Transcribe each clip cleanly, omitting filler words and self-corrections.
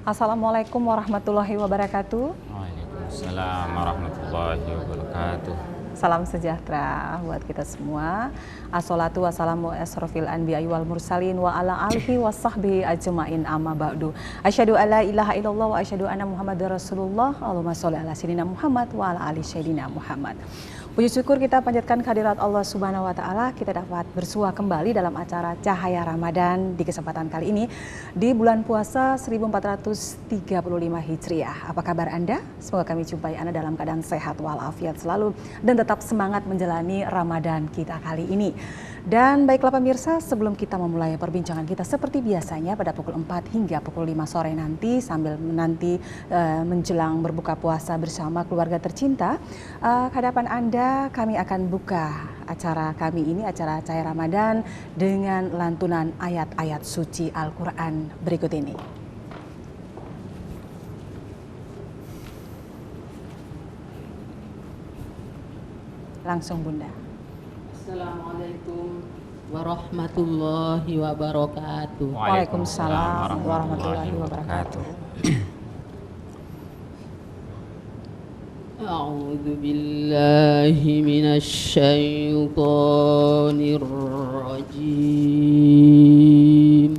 Assalamualaikum warahmatullahi wabarakatuh. Waalaikumsalam warahmatullahi wabarakatuh. Salam sejahtera buat kita semua. Assalatu wassalamu asrofil anbiya'i wal mursalin wa ala alihi wa sahbihi ajma'in amma ba'du. Asyhadu alla ilaha illallah wa asyhadu anna Muhammadar Rasulullah. Allahumma sholli ala sayyidina Muhammad wa ala ali sayyidina Muhammad. Puji syukur kita panjatkan kehadirat Allah Subhanahu wa taala, kita dapat bersua kembali dalam acara Cahaya Ramadan di kesempatan kali ini di bulan puasa 1435 Hijriah. Apa kabar Anda? Semoga kami jumpai Anda dalam keadaan sehat walafiat selalu dan tetap semangat menjalani Ramadan kita kali ini. Dan baiklah pemirsa, sebelum kita memulai perbincangan kita seperti biasanya pada pukul 4 hingga pukul 5 sore nanti sambil menanti menjelang berbuka puasa bersama keluarga tercinta, hadapan Anda kami akan buka acara kami ini, acara Cahaya Ramadan dengan lantunan ayat-ayat suci Al-Quran berikut ini. Langsung Bunda. Assalamualaikum warahmatullahi wabarakatuh. Waalaikumsalam warahmatullahi wabarakatuh. A'udzu billahi minasy syaithanir rajim.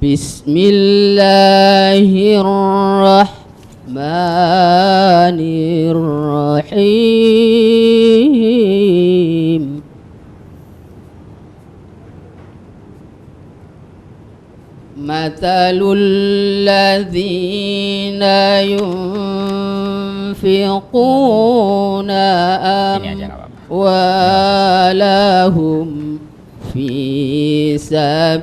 Bismillahirrahmanirrahim. Mathalul ladzina yunfiquna amwalahum fi sabilillah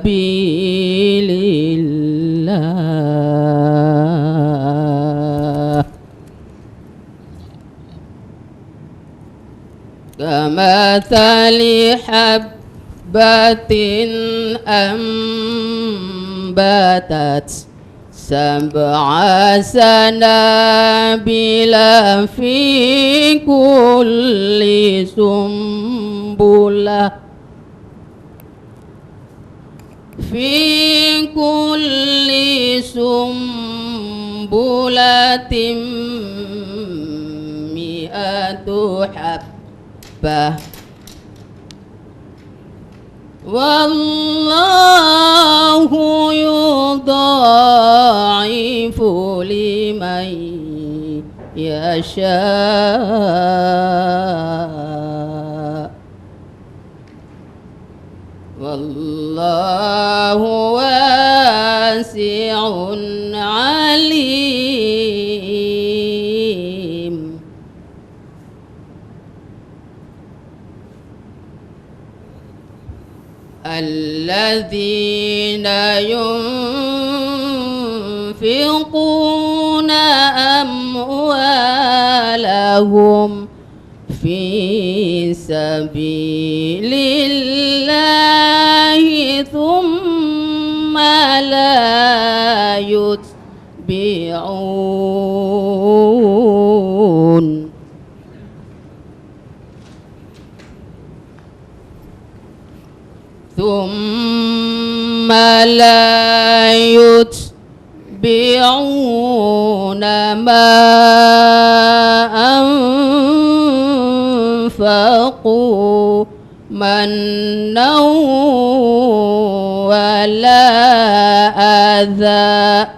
kamathali habbatin ambatat sab'a sanabila fi kulli sumbulah fi kulli sumbulatin mi'atu habbah wallahu yudha'ifu liman yasha' wallahu wasi'un alim. Alladzina yunfiquna amwalahum fi sabilillahi thumma la yutbi'un ma anfaqu mannaw wala adha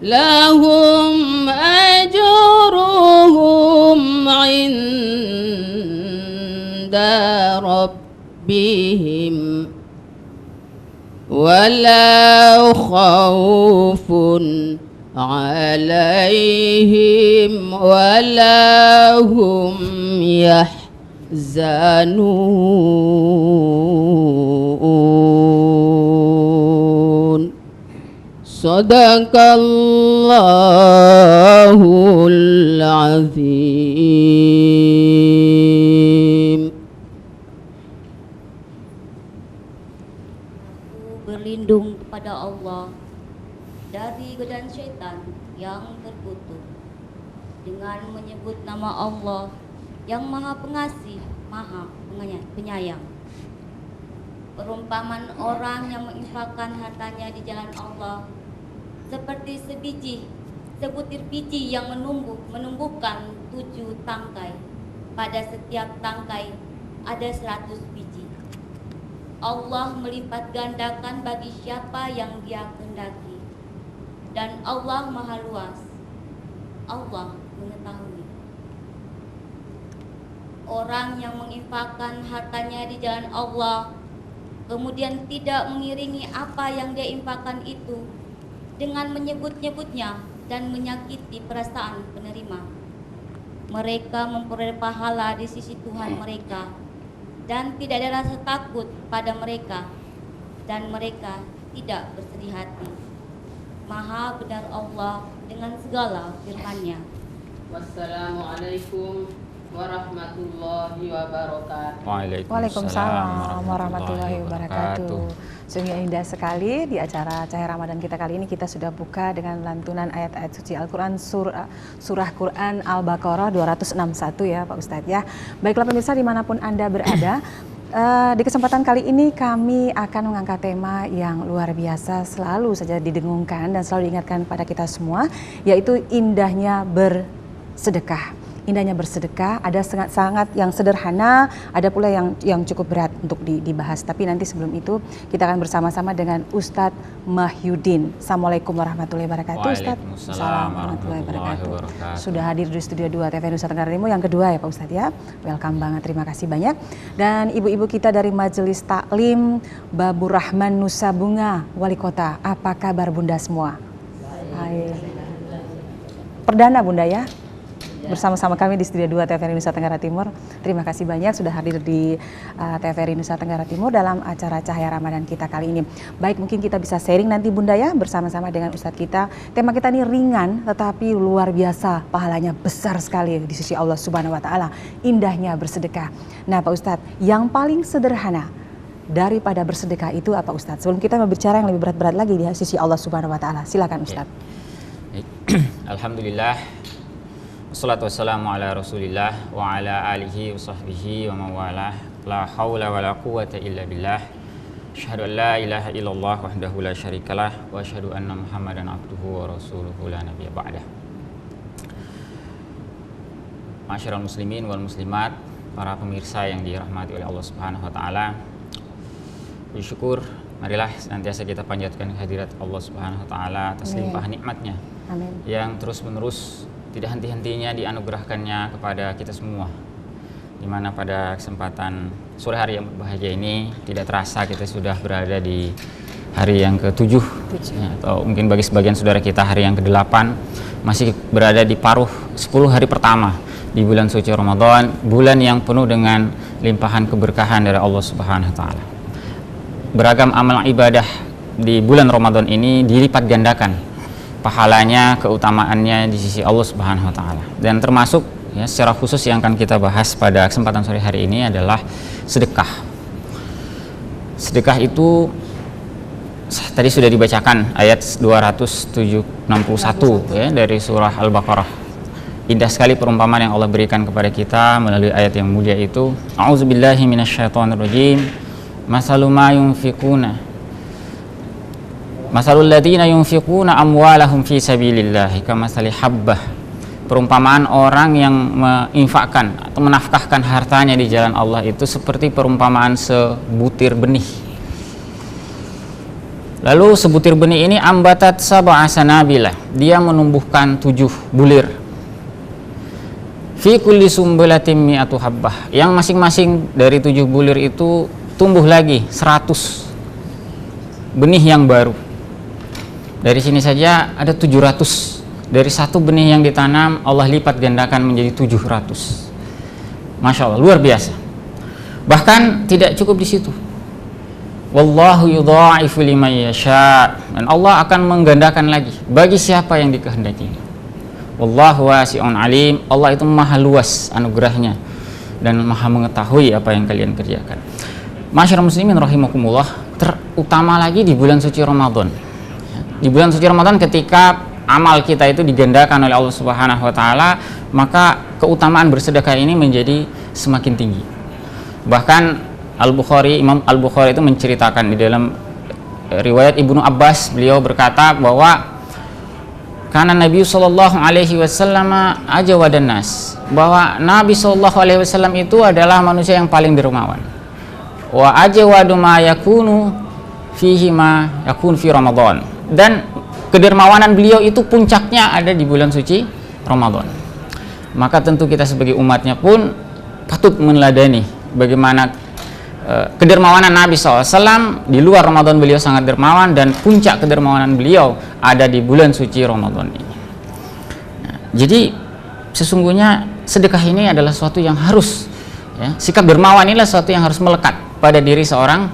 lahum ajruhum 'inda rabbihim wala khawfun 'alaihim wala hum yahzanun. Sadaqallahul azim. Berlindung kepada Allah dari godaan syaitan yang terkutuk dengan menyebut nama Allah yang Maha Pengasih Maha Penyayang. Perumpamaan orang yang menginfakkan hartanya di jalan Allah seperti sebutir biji yang menumbuhkan 7 tangkai. Pada setiap tangkai ada 100 biji. Allah melipat gandakan bagi siapa yang Dia kehendaki. Dan Allah Maha Luas. Allah mengetahui. Orang yang menginfakkan hartanya di jalan Allah kemudian tidak mengiringi apa yang dia infakkan itu dengan menyebut-nyebutnya dan menyakiti perasaan penerima, mereka memperoleh pahala di sisi Tuhan mereka dan tidak ada rasa takut pada mereka dan mereka tidak bersedih hati. Maha benar Allah dengan segala firman-Nya. Wassalamualaikum warahmatullahi wabarakatuh. Waalaikumsalam warahmatullahi wabarakatuh. Sungguh indah sekali di acara Cahaya Ramadan kita kali ini. Kita sudah buka dengan lantunan ayat-ayat suci Al-Quran, surah Quran Al-Baqarah 261 ya Pak Ustadz ya. Baiklah pemirsa dimanapun Anda berada, di kesempatan kali ini kami akan mengangkat tema yang luar biasa, selalu saja didengungkan dan selalu diingatkan pada kita semua, yaitu indahnya bersedekah. Indahnya bersedekah, ada sangat yang sederhana, ada pula yang cukup berat untuk dibahas. Tapi nanti sebelum itu kita akan bersama-sama dengan Ustadz Mahyudin. Assalamualaikum warahmatullahi wabarakatuh. Ustadz. Waalaikumsalam warahmatullahi wabarakatuh. Sudah hadir di studio 2 TVRI Nusa Tenggara Timur yang kedua ya Pak Ustadz ya. Welcome banget, terima kasih banyak. Dan ibu-ibu kita dari Majelis Taklim Babur Rahman Nusa Bunga, Wali Kota. Apa kabar Bunda semua? Hai. Perdana Bunda ya. Bersama-sama kami di Studio 2 TVRI Nusa Tenggara Timur. Terima kasih banyak sudah hadir di TVRI Nusa Tenggara Timur dalam acara Cahaya Ramadan kita kali ini. Baik, mungkin kita bisa sharing nanti Bunda ya bersama-sama dengan Ustadz kita. Tema kita ini ringan tetapi luar biasa, pahalanya besar sekali di sisi Allah Subhanahu wa taala. Indahnya bersedekah. Nah, Pak Ustadz, yang paling sederhana daripada bersedekah itu apa Ustadz? Sebelum kita berbicara yang lebih berat-berat lagi di sisi Allah Subhanahu wa taala. Silakan Ustadz. Alhamdulillah. Wassalatu wassalamu ala Rasulillah wa ala alihi wa sahbihi wa mawalah. La hawla wa la quwwata illa billah. Asyhadu an la ilaha illallah wahdahu la syarikalah wa asyhadu anna Muhammadan abduhu wa rasuluhu la nabiyya ba'dah. Masyarul muslimin wal muslimat, para pemirsa yang dirahmati oleh Allah Subhanahu wa taala. Puji syukur, marilah senantiasa kita panjatkan kehadirat Allah Subhanahu wa taala atas limpah nikmat-Nya. Amin. Yang terus-menerus tidak henti-hentinya dianugerahkannya kepada kita semua, dimana pada kesempatan sore hari yang berbahagia ini tidak terasa kita sudah berada di hari yang ke-7 ya, atau mungkin bagi sebagian saudara kita hari yang ke-8, masih berada di paruh 10 hari pertama di bulan suci Ramadan, bulan yang penuh dengan limpahan keberkahan dari Allah Subhanahu wa taala. Beragam amal ibadah di bulan Ramadan ini dilipat gandakan pahalanya, keutamaannya di sisi Allah Subhanahu wa taala. Dan termasuk ya secara khusus yang akan kita bahas pada kesempatan sore hari ini adalah sedekah. Sedekah itu tadi sudah dibacakan ayat 261 ya dari surah Al-Baqarah. Indah sekali perumpamaan yang Allah berikan kepada kita melalui ayat yang mulia itu. A'udzubillahi minasyaitonirrajim. Masalu ma yunfiquna Masalul ladzina yunfiquna amwalahum fi sabilillahi kamasali habbah. Perumpamaan orang yang menginfakkan atau menafkahkan hartanya di jalan Allah itu seperti perumpamaan sebutir benih. Lalu sebutir benih ini ambatat sab'a sanabila. Dia menumbuhkan 7 bulir. Fi kulli sumbulatin mi'atu habbah. Yang masing-masing dari 7 bulir itu tumbuh lagi 100 benih yang baru. Dari sini saja ada 700. Dari satu benih yang ditanam Allah lipat gandakan menjadi 700. Masya Allah, luar biasa. Bahkan tidak cukup di situ. Wallahu yudha'ifu liman yasha. Dan Allah akan menggandakan lagi bagi siapa yang dikehendakinya. Wallahu wasi'un alim. Allah itu maha luas anugerahnya dan maha mengetahui apa yang kalian kerjakan. Masyarakat muslimin rahimakumullah, terutama lagi di bulan suci Ramadan. Di bulan suci Ramadan ketika amal kita itu digandakan oleh Allah Subhanahu wa taala, maka keutamaan bersedekah ini menjadi semakin tinggi. Bahkan Imam Al-Bukhari itu menceritakan di dalam riwayat Ibnu Abbas, beliau berkata bahwa karena Nabi sallallahu alaihi wasallam ajwadan nas, bahwa Nabi sallallahu alaihi wasallam itu adalah manusia yang paling dermawan. Wa ajwadu ma yakunu fihi ma yakun fi Ramadan. Dan kedermawanan beliau itu puncaknya ada di bulan suci Ramadan. Maka tentu kita sebagai umatnya pun patut meneladani bagaimana kedermawanan Nabi SAW. Di luar Ramadan beliau sangat dermawan, dan puncak kedermawanan beliau ada di bulan suci Ramadan ini. Nah, jadi sesungguhnya sedekah ini adalah sesuatu yang harus, ya, sikap dermawan inilah sesuatu yang harus melekat pada diri seorang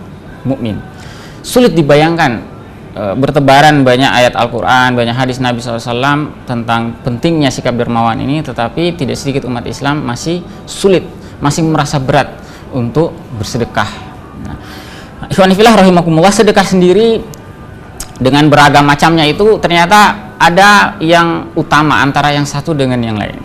mukmin. Sulit dibayangkan bertebaran banyak ayat Al-Quran, banyak hadis Nabi SAW tentang pentingnya sikap dermawan ini, tetapi tidak sedikit umat Islam masih sulit, masih merasa berat untuk bersedekah. Nah, ikhwan fillah rahimakumullah, sedekah sendiri dengan beragam macamnya itu ternyata ada yang utama antara yang satu dengan yang lain.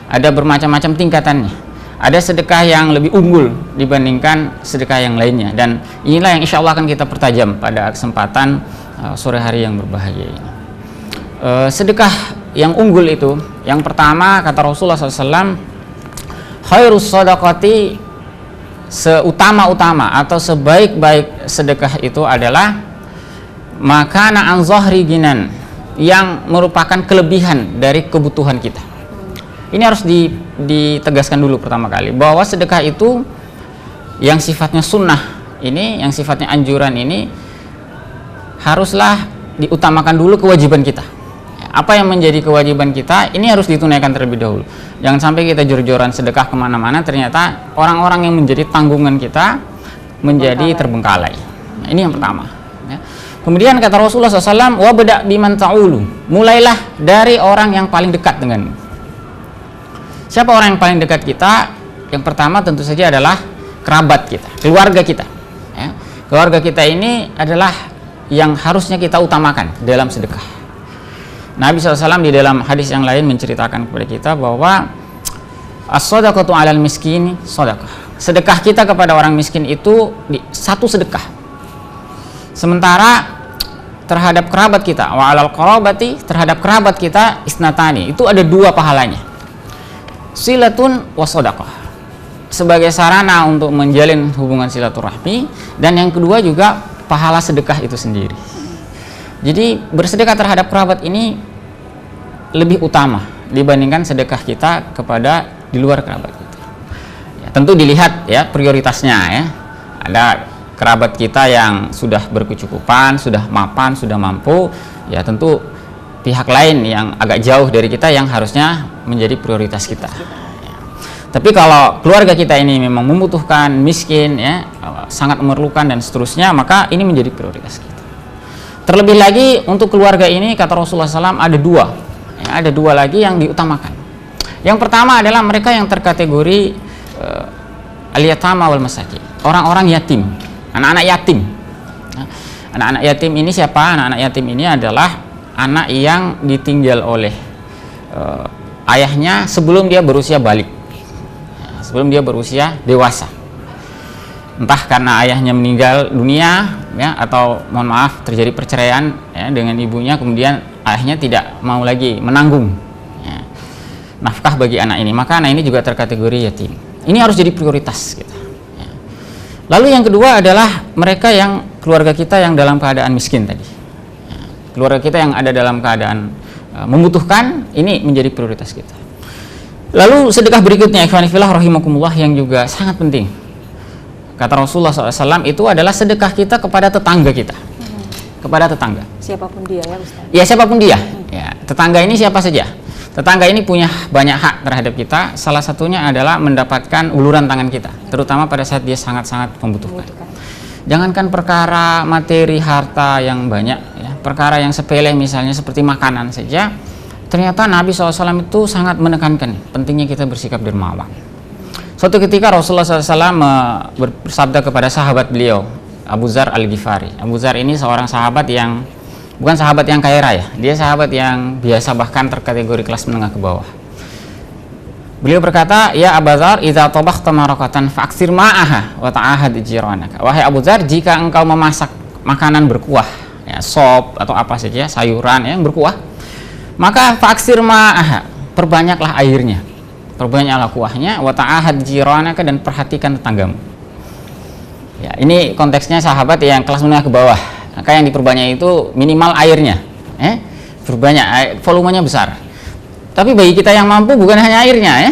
Ada bermacam-macam tingkatannya. Ada sedekah yang lebih unggul dibandingkan sedekah yang lainnya, dan inilah yang insya Allah akan kita pertajam pada kesempatan sore hari yang berbahagia ini. Sedekah yang unggul itu, yang pertama kata Rasulullah SAW, khairus shadaqati, seutama-utama atau sebaik-baik sedekah itu adalah makana an zahri ginan, yang merupakan kelebihan dari kebutuhan kita. Ini harus ditegaskan dulu pertama kali, bahwa sedekah itu yang sifatnya sunnah ini, yang sifatnya anjuran ini, haruslah diutamakan dulu kewajiban kita. Apa yang menjadi kewajiban kita ini harus ditunaikan terlebih dahulu. Jangan sampai kita jor-joran sedekah kemana-mana, ternyata orang-orang yang menjadi tanggungan kita menjadi terbengkalai. Nah, ini yang pertama, ya. Kemudian kata Rasulullah SAW, wabda biman ta'ulu, mulailah dari orang yang paling dekat denganmu. Siapa orang yang paling dekat kita? Yang pertama tentu saja adalah kerabat kita, keluarga kita, ya. Keluarga kita ini adalah yang harusnya kita utamakan dalam sedekah. Nabi SAW di dalam hadis yang lain menceritakan kepada kita bahwa as-shadaqatu 'alal miskin shadaqah. Sedekah kita kepada orang miskin itu satu sedekah. Sementara terhadap kerabat kita, wa 'alal qarabati, terhadap kerabat kita isnatani, itu ada dua pahalanya. Silatun wa shadaqah, sebagai sarana untuk menjalin hubungan silaturahmi, dan yang kedua juga pahala sedekah itu sendiri. Jadi bersedekah terhadap kerabat ini lebih utama dibandingkan sedekah kita kepada di luar kerabat kita. Ya, tentu dilihat ya prioritasnya, ya. Ada kerabat kita yang sudah berkecukupan, sudah mapan, sudah mampu, ya tentu pihak lain yang agak jauh dari kita yang harusnya menjadi prioritas kita. Ya. Tapi kalau keluarga kita ini memang membutuhkan, miskin, ya, sangat memerlukan dan seterusnya, maka ini menjadi prioritas kita. Terlebih lagi untuk keluarga ini kata Rasulullah SAW ada dua, ya, ada dua lagi yang diutamakan. Yang pertama adalah mereka yang terkategori al-yatama wal masakin, orang-orang yatim, anak-anak yatim. Nah, anak-anak yatim ini siapa? Anak-anak yatim ini adalah anak yang ditinggal oleh ayahnya sebelum dia berusia balik, ya, sebelum dia berusia dewasa. Entah karena ayahnya meninggal dunia, ya, atau mohon maaf terjadi perceraian, ya, dengan ibunya, kemudian ayahnya tidak mau lagi menanggung, ya, nafkah bagi anak ini, maka anak ini juga terkategori yatim. Ini harus jadi prioritas kita, ya. Lalu yang kedua adalah mereka yang keluarga kita yang dalam keadaan miskin tadi, ya, keluarga kita yang ada dalam keadaan membutuhkan, ini menjadi prioritas kita. Lalu sedekah berikutnya ikhwan fillah rahimakumullah yang juga sangat penting. Kata Rasulullah SAW itu adalah sedekah kita kepada tetangga kita, kepada tetangga. Siapapun dia ya Ustaz? Ya siapapun dia. Ya, tetangga ini siapa saja. Tetangga ini punya banyak hak terhadap kita. Salah satunya adalah mendapatkan uluran tangan kita, terutama pada saat dia sangat-sangat membutuhkan. Jangankan perkara materi harta yang banyak, ya, perkara yang sepele misalnya seperti makanan saja. Ternyata Nabi SAW itu sangat menekankan pentingnya kita bersikap dermawan. Suatu ketika Rasulullah SAW bersabda kepada sahabat beliau, Abu Dzar Al-Ghifari. Abu Dzar ini seorang sahabat yang bukan sahabat yang kaya raya, dia sahabat yang biasa, bahkan terkategori kelas menengah ke bawah. Beliau berkata, ya Abu Dzar, idza tabakhta maraqatan fa'ksir ma'aha wa ta'ahad jiranaka. Wahai Abu Dzar, jika engkau memasak makanan berkuah, ya, sop atau apa saja, sayuran yang berkuah, maka fa'ksir ma'aha, perbanyaklah airnya, perbanyaklah kuahnya, wa ta'ahad jiranaka, dan perhatikan tetanggamu. Ya, ini konteksnya sahabat yang kelas menengah ke bawah. Maka yang diperbanyak itu minimal airnya, berbanyak, volumenya besar. Tapi bagi kita yang mampu bukan hanya airnya, ya,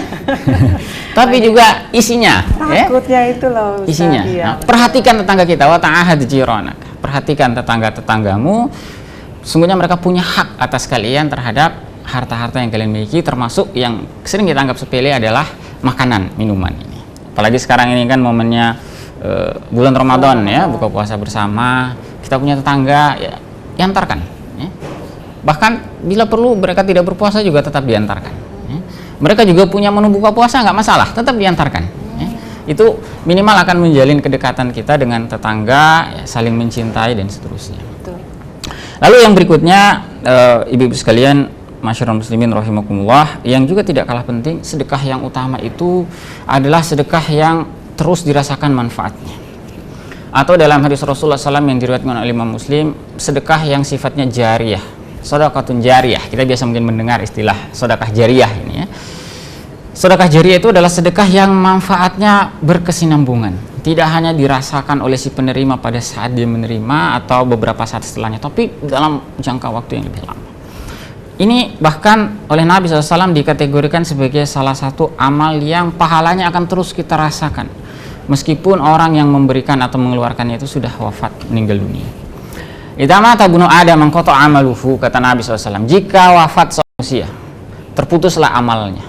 tapi juga isinya. Takutnya itu loh, Ustaz. Isinya. Iya. Nah, perhatikan tetangga kita, wa ta'ahad jiranaka. Perhatikan tetangga-tetanggamu. Sungguhnya mereka punya hak atas kalian terhadap harta-harta yang kalian miliki, termasuk yang sering kita anggap sepele adalah makanan, minuman ini. Apalagi sekarang ini kan momennya bulan Ramadan, ya, buka puasa bersama. Kita punya tetangga, ya, diantarkan, ya. Bahkan bila perlu mereka tidak berpuasa juga tetap diantarkan, ya. Mereka juga punya menu buka puasa, nggak masalah, tetap diantarkan, ya. Itu minimal akan menjalin kedekatan kita dengan tetangga, ya, saling mencintai dan seterusnya. Betul. Lalu yang berikutnya, ibu-ibu sekalian, masyarakat muslimin rahimakumullah, yang juga tidak kalah penting, sedekah yang utama itu adalah sedekah yang terus dirasakan manfaatnya. Atau dalam hadis Rasulullah SAW yang diriwayatkan oleh Imam Muslim, sedekah yang sifatnya jariyah, sedekahun jariyah. Kita biasa mungkin mendengar istilah sedekah jariyah ini, ya. Sedekah jariyah itu adalah sedekah yang manfaatnya berkesinambungan, tidak hanya dirasakan oleh si penerima pada saat dia menerima atau beberapa saat setelahnya, tapi dalam jangka waktu yang lebih lama. Ini bahkan oleh Nabi SAW dikategorikan sebagai salah satu amal yang pahalanya akan terus kita rasakan, meskipun orang yang memberikan atau mengeluarkannya itu sudah wafat, meninggal dunia. Idza mata ibnu Adam mangqata amaluhu, kata Nabi SAW, jika wafat manusia, terputuslah amalnya.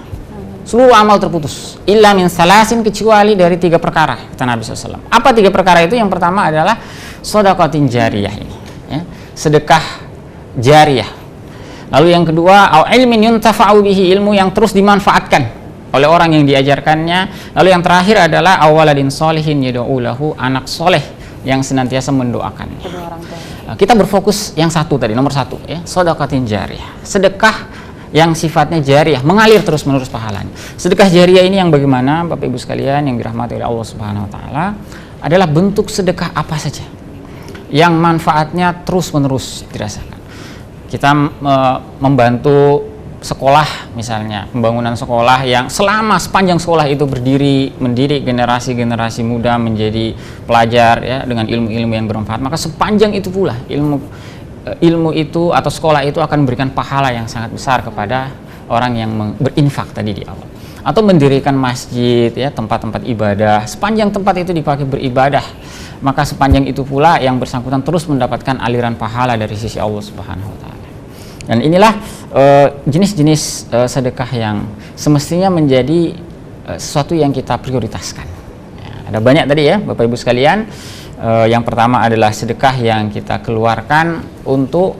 Seluruh amal terputus. Illa min salasin, kecuali dari 3 perkara, kata Nabi SAW. Apa 3 perkara itu? Yang pertama adalah shadaqatin jariyah ini, ya, sedekah jariyah. Lalu yang kedua, au ilmin yuntafa'u bihi, ilmu yang terus dimanfaatkan oleh orang yang diajarkannya. Lalu yang terakhir adalah awaladin solihin yad'u lahu, anak soleh yang senantiasa mendoakannya. Kita berfokus yang satu tadi, nomor 1, ya, shadaqatin jariyah, sedekah yang sifatnya jariyah, mengalir terus menerus pahalanya. Sedekah jariyah ini yang bagaimana, Bapak Ibu sekalian yang dirahmati oleh Allah Subhanahu wa taala, adalah bentuk sedekah apa saja yang manfaatnya terus menerus dirasakan. Kita membantu sekolah, misalnya pembangunan sekolah yang selama sepanjang sekolah itu berdiri, mendidik generasi-generasi muda menjadi pelajar, ya, dengan ilmu-ilmu yang bermanfaat, maka sepanjang itu pula ilmu itu atau sekolah itu akan memberikan pahala yang sangat besar kepada orang yang berinfak tadi di awal. Atau mendirikan masjid, ya, tempat-tempat ibadah, sepanjang tempat itu dipakai beribadah, maka sepanjang itu pula yang bersangkutan terus mendapatkan aliran pahala dari sisi Allah Subhanahu wa taala. Dan inilah jenis-jenis sedekah yang semestinya menjadi sesuatu yang kita prioritaskan. Ya, ada banyak tadi, ya, Bapak Ibu sekalian. Yang pertama adalah sedekah yang kita keluarkan untuk,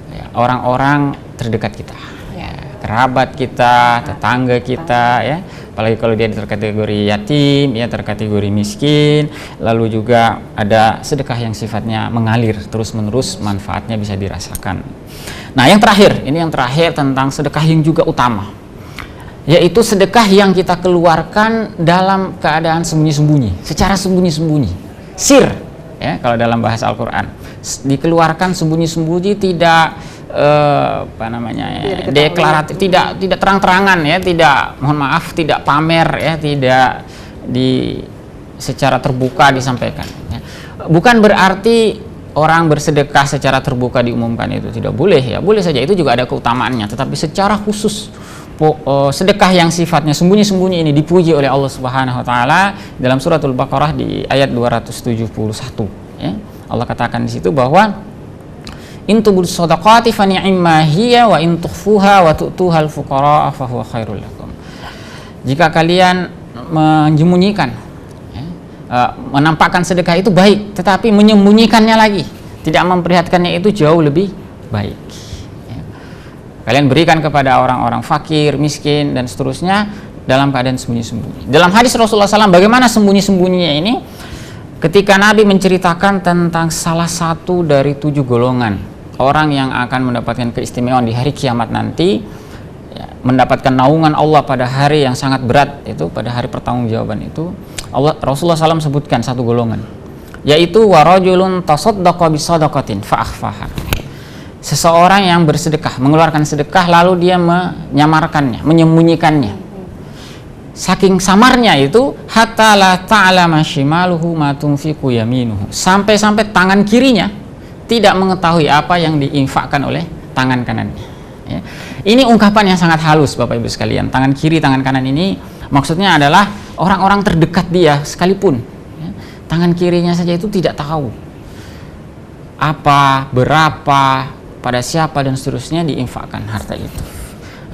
ya, orang-orang terdekat kita, ya, kerabat kita, tetangga kita, ya, apalagi kalau dia terkategori yatim, ya, terkategori miskin. Lalu juga ada sedekah yang sifatnya mengalir terus-menerus, manfaatnya bisa dirasakan. Nah, yang terakhir, ini yang terakhir tentang sedekah yang juga utama, yaitu sedekah yang kita keluarkan dalam keadaan sembunyi-sembunyi, secara sembunyi-sembunyi, sir, ya, kalau dalam bahasa Al-Quran, dikeluarkan sembunyi-sembunyi, tidak deklaratif, tidak terang-terangan, ya, tidak, mohon maaf, tidak pamer, ya, tidak secara terbuka disampaikan, ya. Bukan berarti orang bersedekah secara terbuka diumumkan itu tidak boleh, ya, boleh saja, itu juga ada keutamaannya, tetapi secara khusus sedekah yang sifatnya sembunyi-sembunyi ini dipuji oleh Allah Subhanahu wa taala dalam suratul Baqarah di ayat 271, ya. Allah katakan di situ bahwa in tubul shadaqati fa ni'ma hiya wa in tukhfuha wa tu'tuhal fuqara fa huwa khairul lakum. Jika kalian menyembunyikan, menampakkan sedekah itu baik, tetapi menyembunyikannya lagi, tidak memperlihatkannya, itu jauh lebih baik, ya. Kalian berikan kepada orang-orang fakir, miskin, dan seterusnya dalam keadaan sembunyi-sembunyi. Dalam hadis Rasulullah SAW, bagaimana sembunyi-sembunyinya ini? Ketika Nabi menceritakan tentang salah satu dari 7 golongan orang yang akan mendapatkan keistimewaan di hari kiamat nanti, ya, mendapatkan naungan Allah pada hari yang sangat berat, itu pada hari pertanggungjawaban itu, Rasulullah SAW sebutkan satu golongan, yaitu warajulun tasaddaqa bisadaqatin fa'akhfaha. Seseorang yang bersedekah, mengeluarkan sedekah lalu dia menyamarkannya, menyembunyikannya. Saking samarnya itu, hatta la ta'lama shimaluhu ma tunfiqu yaminuhu. Sampai-sampai tangan kirinya tidak mengetahui apa yang diinfakkan oleh tangan kanannya. Ya. Ini ungkapan yang sangat halus Bapak Ibu sekalian. Tangan kiri, tangan kanan ini maksudnya adalah orang-orang terdekat dia sekalipun. Ya. Tangan kirinya saja itu tidak tahu apa, berapa, pada siapa dan seterusnya diinfakkan harta itu.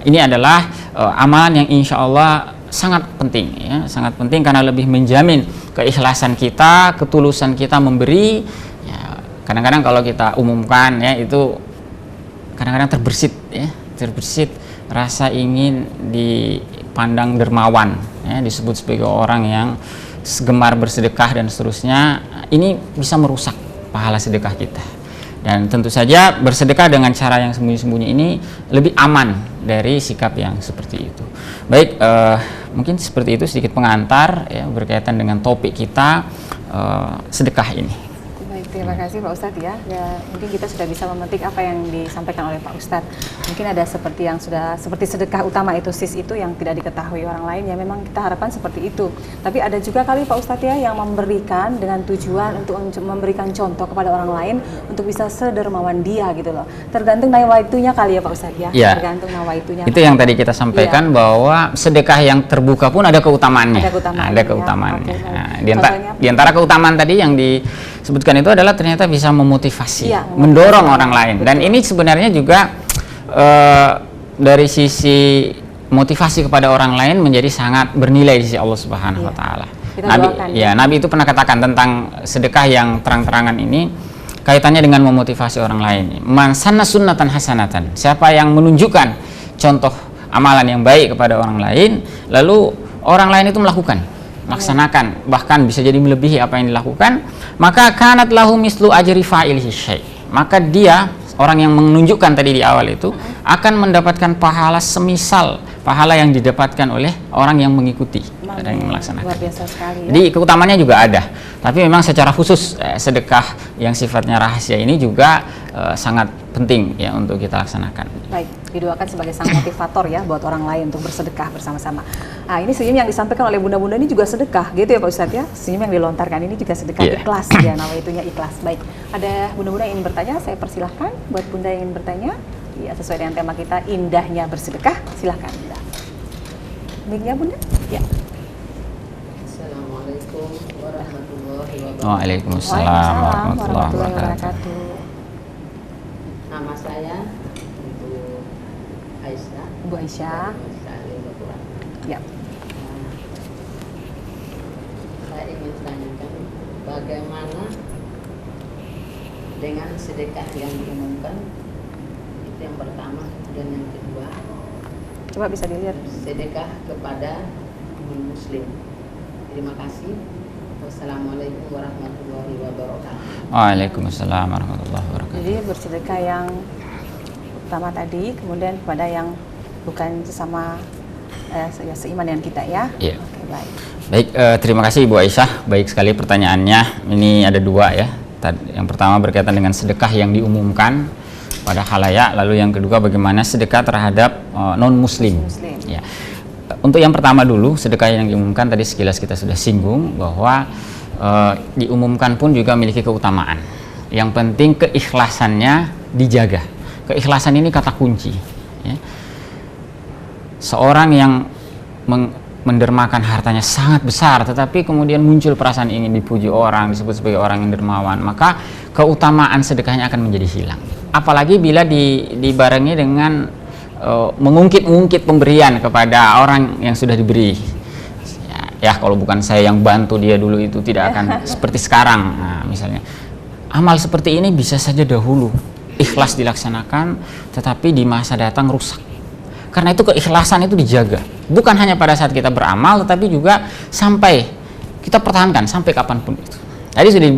Ini adalah amalan yang insya Allah sangat penting, ya, sangat penting karena lebih menjamin keikhlasan kita, ketulusan kita memberi. Ya, kadang-kadang kalau kita umumkan, ya, itu kadang-kadang terbersit, ya, terbersit rasa ingin dipandang dermawan, ya, disebut sebagai orang yang gemar bersedekah dan seterusnya. Ini bisa merusak pahala sedekah kita. Dan tentu saja bersedekah dengan cara yang sembunyi-sembunyi ini lebih aman dari sikap yang seperti itu. Baik, mungkin seperti itu sedikit pengantar, ya, berkaitan dengan topik kita, sedekah ini. Baik, terima kasih Pak Ustadz, ya. Mungkin kita sudah bisa memetik apa yang disampaikan oleh Pak Ustadz. Mungkin ada seperti yang sudah, seperti sedekah utama itu SIS itu yang tidak diketahui orang lain, ya memang kita harapkan seperti itu. Tapi ada juga kali Pak Ustadz, ya, yang memberikan dengan tujuan untuk memberikan contoh kepada orang lain untuk bisa sedermawan dia gitu loh. Tergantung nawaitunya kali ya Pak Ustadz, ya. Ya. Tergantung nawaitunya. Itu yang tadi kita sampaikan, ya, bahwa sedekah yang terbuka pun ada keutamaannya. Ada keutamaannya. Ya. Nah, di antara keutamaan tadi yang disebutkan itu adalah ternyata bisa memotivasi, ya, mendorong orang lain. Betul. Dan ini sebenarnya juga dari sisi motivasi kepada orang lain menjadi sangat bernilai di sisi Allah Subhanahu wa taala. Nabi itu pernah katakan tentang sedekah yang terang-terangan ini kaitannya dengan memotivasi orang lain. Man sanna sunnatan hasanatan. Siapa yang menunjukkan contoh amalan yang baik kepada orang lain, lalu orang lain itu melaksanakan, bahkan bisa jadi melebihi apa yang dilakukan, maka kanat lahu mislu ajri fa'ilihi syai'. Maka dia, orang yang menunjukkan tadi di awal itu, akan mendapatkan pahala semisal pahala yang didapatkan oleh orang yang mengikuti dan yang melaksanakan. Luar biasa sekali, ya. Jadi keutamaannya juga ada, tapi memang secara khusus sedekah yang sifatnya rahasia ini juga sangat penting, ya, untuk kita laksanakan. Baik, didoakan sebagai sang motivator, ya, buat orang lain untuk bersedekah bersama-sama. Nah, ini senyum yang disampaikan oleh bunda-bunda ini juga sedekah, gitu ya Pak Ustadz, ya. Senyum yang dilontarkan ini juga sedekah, yeah, ikhlas, ya, nawaitunya ikhlas. Baik, ada bunda-bunda yang ingin bertanya, saya persilahkan buat bunda yang ingin bertanya. Ya, sesuai dengan tema kita, indahnya bersedekah, silahkan bunda. Mic-nya bunda? Ya. Assalamualaikum warahmatullahi wabarakatuh. Waalaikumsalam warahmatullahi wabarakatuh. Nama saya Ibu Aisyah. Ibu Aisyah. Ya. Saya ingin tanyakan bagaimana dengan sedekah yang diumumkan, itu yang pertama, dan yang kedua, Coba bisa dilihat. sedekah kepada non-muslim. Terima kasih. Wassalamualaikum warahmatullahi wabarakatuh. Waalaikumsalam warahmatullahi wabarakatuh. Jadi bersedekah yang pertama tadi, kemudian kepada yang bukan sesama seiman dengan kita, ya. Iya. Oke, baik. Baik, terima kasih Ibu Aisyah. Baik sekali pertanyaannya. Ini ada dua, ya. Yang pertama berkaitan dengan sedekah yang diumumkan pada khalayak, lalu yang kedua bagaimana sedekah terhadap non-muslim. Ya. Untuk yang pertama dulu, sedekah yang diumumkan tadi sekilas kita sudah singgung bahwa diumumkan pun juga memiliki keutamaan. Yang penting keikhlasannya dijaga. Keikhlasan ini kata kunci, ya. Seorang yang mendermakan hartanya sangat besar, tetapi kemudian muncul perasaan ingin dipuji orang, disebut sebagai orang yang dermawan, maka keutamaan sedekahnya akan menjadi hilang. Apalagi bila dibarengi dengan mengungkit pemberian kepada orang yang sudah diberi. Ya, kalau bukan saya yang bantu dia dulu itu tidak akan seperti sekarang. Nah, misalnya amal seperti ini bisa saja dahulu ikhlas dilaksanakan, tetapi di masa datang rusak. Karena itu keikhlasan itu dijaga, bukan hanya pada saat kita beramal, tetapi juga sampai kita pertahankan sampai kapanpun itu. Tadi sudah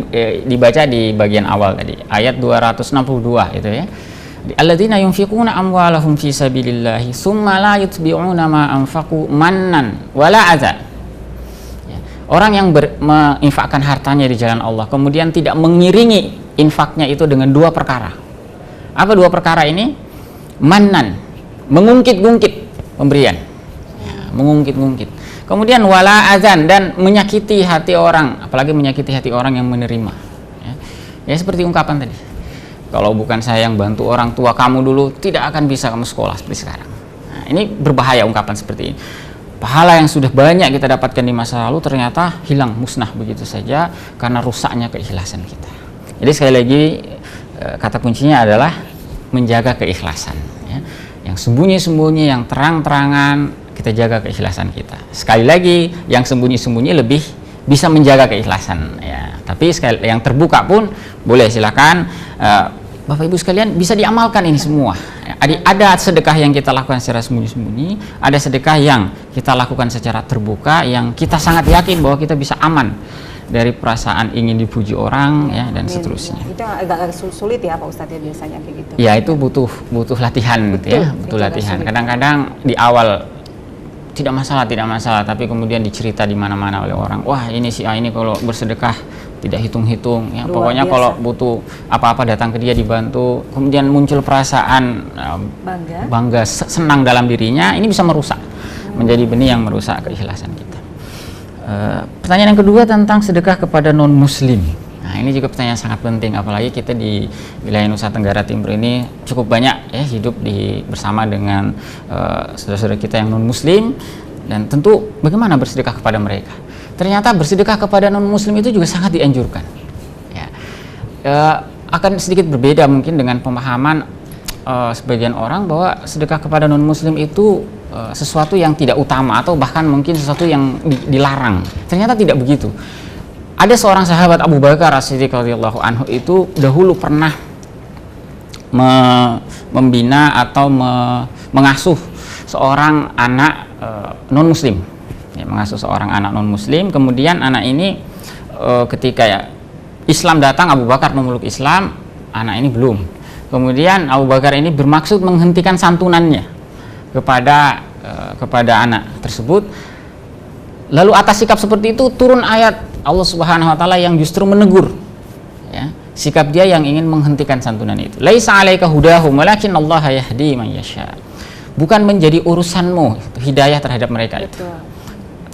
dibaca di bagian awal tadi, ayat 262 itu, ya. alladzina yunfiquna amwalahum fi sabilillahi tsumma la yutbi'una ma anfaqu mannan wala adza. Ya. Orang yang menginfakkan hartanya di jalan Allah kemudian tidak mengiringi infaknya itu dengan dua perkara. Apa dua perkara ini? Mannan, mengungkit-ungkit pemberian. Ya, mengungkit-ungkit. Kemudian wala azan, dan menyakiti hati orang, apalagi menyakiti hati orang yang menerima. Ya seperti ungkapan tadi, kalau bukan saya yang bantu orang tua kamu dulu, tidak akan bisa kamu sekolah seperti sekarang. Nah, ini berbahaya ungkapan seperti ini. Pahala yang sudah banyak kita dapatkan di masa lalu ternyata hilang, musnah begitu saja karena rusaknya keikhlasan kita. Jadi sekali lagi kata kuncinya adalah menjaga keikhlasan. Ya. Yang sembunyi-sembunyi, yang terang-terangan, kita jaga keikhlasan kita. Sekali lagi, yang sembunyi-sembunyi lebih bisa menjaga keikhlasan. Ya. Tapi sekali yang terbuka pun boleh, silakan Bapak Ibu sekalian bisa diamalkan ini semua. Ada sedekah yang kita lakukan secara sembunyi-sembunyi, ada sedekah yang kita lakukan secara terbuka, yang kita sangat yakin bahwa kita bisa aman dari perasaan ingin dipuji orang, ya, dan seterusnya. Itu agak sulit ya Pak Ustadz ya biasanya kayak gitu. Ya itu butuh latihan, betul, ya, butuh latihan. Kadang-kadang di awal tidak masalah, tapi kemudian dicerita di mana-mana oleh orang. Wah ini si A ini kalau bersedekah tidak hitung-hitung, ya. Pokoknya kalau butuh apa-apa datang ke dia dibantu. Kemudian muncul perasaan bangga, senang dalam dirinya. Ini bisa merusak, menjadi benih yang merusak keikhlasan kita. Pertanyaan yang kedua tentang sedekah kepada non-muslim. Nah ini juga pertanyaan sangat penting, apalagi kita di wilayah Nusa Tenggara Timur ini cukup banyak ya hidup bersama dengan saudara-saudara kita yang non-muslim, dan tentu bagaimana bersedekah kepada mereka. Ternyata bersedekah kepada non-muslim itu juga sangat dianjurkan. Ya. Akan sedikit berbeda mungkin dengan pemahaman sebagian orang bahwa sedekah kepada non-muslim itu sesuatu yang tidak utama atau bahkan mungkin sesuatu yang dilarang. Ternyata tidak begitu. Ada seorang sahabat Abu Bakar As-Siddiq radhiyallahu anhu itu dahulu pernah membina atau mengasuh seorang anak non-muslim. Ya, mengasuh seorang anak non-muslim, kemudian anak ini ketika Islam datang, Abu Bakar memeluk Islam, anak ini belum. Kemudian Abu Bakar ini bermaksud menghentikan santunannya kepada anak tersebut. Lalu atas sikap seperti itu turun ayat Allah Subhanahu wa taala yang justru menegur, ya, sikap dia yang ingin menghentikan santunan itu. Laisa 'alaika hudahum walakinallaha yahdi man yasha. Bukan menjadi urusanmu hidayah terhadap mereka itu.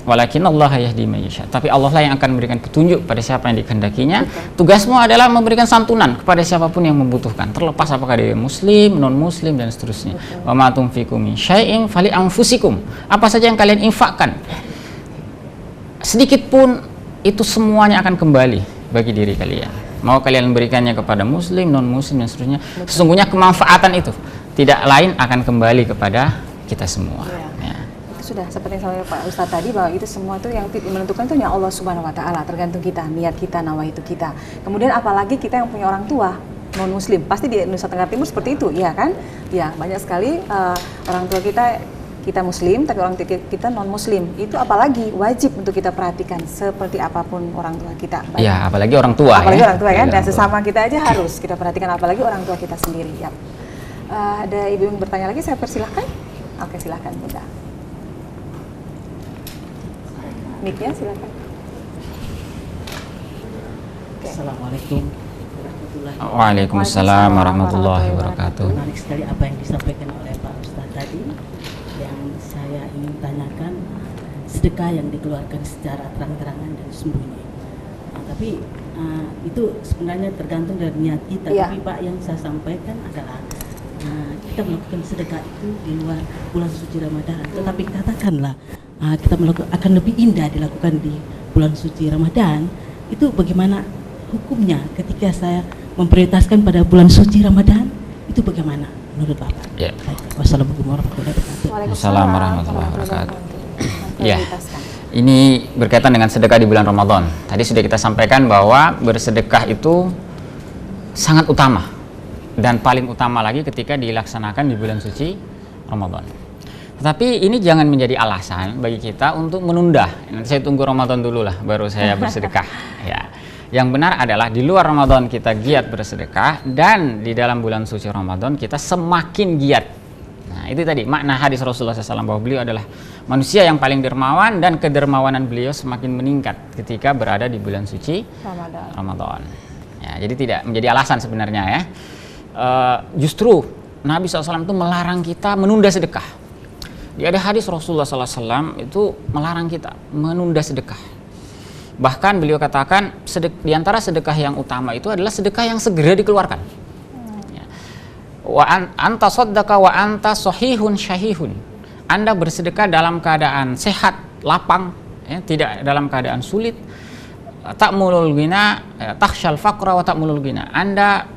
Walakinallaha yahdi man yasha. Tapi Allah lah yang akan memberikan petunjuk pada siapa yang dikehendakinya. Tugasmu adalah memberikan santunan kepada siapapun yang membutuhkan, terlepas apakah dia muslim, non muslim, dan seterusnya. Wa ma tunfiqu min syai'in fali anfusikum. Apa saja yang kalian infakkan, sedikit pun itu semuanya akan kembali bagi diri kalian. Mau kalian berikannya kepada muslim, non muslim, dan seterusnya, sesungguhnya kemanfaatan itu tidak lain akan kembali kepada kita semua. Ya. Itu sudah seperti yang Pak Ustadz tadi, bahwa itu semua itu yang menentukan itu hanya Allah Subhanahu wa taala, tergantung kita, niat kita, nawaitu kita. Kemudian apalagi kita yang punya orang tua non muslim, pasti di Nusa Tenggara Timur seperti itu, ya kan? Ya, banyak sekali orang tua kita muslim tapi orang tua kita non muslim, itu apalagi wajib untuk kita perhatikan seperti apapun orang tua kita. Ya, apalagi orang tua, apalagi ya, orang tua kan, dan sesama kita aja harus kita perhatikan, apalagi orang tua kita sendiri. Ya. Ada ibu yang bertanya lagi, saya persilahkan. Oke, silahkan Bunda. Mic-nya silakan. Assalamualaikum warahmatullahi wabarakatuh. Waalaikumsalam warahmatullahi wabarakatuh. Menarik sekali apa yang disampaikan oleh Pak Ustadz tadi. Yang saya ingin tanyakan, sedekah yang dikeluarkan secara terang-terangan dan sembunyi. Tapi itu sebenarnya tergantung dari niat kita. Ya. Tapi Pak, yang saya sampaikan adalah kita melakukan sedekah itu di luar bulan suci Ramadan. Tetapi katakanlah kita akan lebih indah dilakukan di bulan suci Ramadan. Itu bagaimana hukumnya ketika saya memprioritaskan pada bulan suci Ramadan? Itu bagaimana menurut Bapak? Ya. Wassalamualaikum warahmatullahi wabarakatuh. Waalaikumsalam warahmatullahi wabarakatuh. Ya, ini berkaitan dengan sedekah di bulan Ramadan. Tadi sudah kita sampaikan bahwa bersedekah itu sangat utama, dan paling utama lagi ketika dilaksanakan di bulan suci Ramadan. Tetapi ini jangan menjadi alasan bagi kita untuk menunda. Nanti saya tunggu Ramadan dulu lah, baru saya bersedekah. Ya, Yang benar adalah di luar Ramadan kita giat bersedekah, dan di dalam bulan suci Ramadan kita semakin giat. Nah, itu tadi makna hadis Rasulullah SAW, bahwa beliau adalah manusia yang paling dermawan, dan kedermawanan beliau semakin meningkat ketika berada di bulan suci Ramadan. Ya, jadi tidak menjadi alasan sebenarnya ya. Justru Nabi SAW itu melarang kita menunda sedekah. Di ada hadis Rasulullah SAW itu melarang kita menunda sedekah. Bahkan beliau katakan di antara sedekah yang utama itu adalah sedekah yang segera dikeluarkan. Ya. Wa anta saddaqa wa anta sahihun syahihun. Anda bersedekah dalam keadaan sehat, lapang, ya, tidak dalam keadaan sulit. Ta'mulul ghina, takhsyal faqra wa ta'mulul ghina. Anda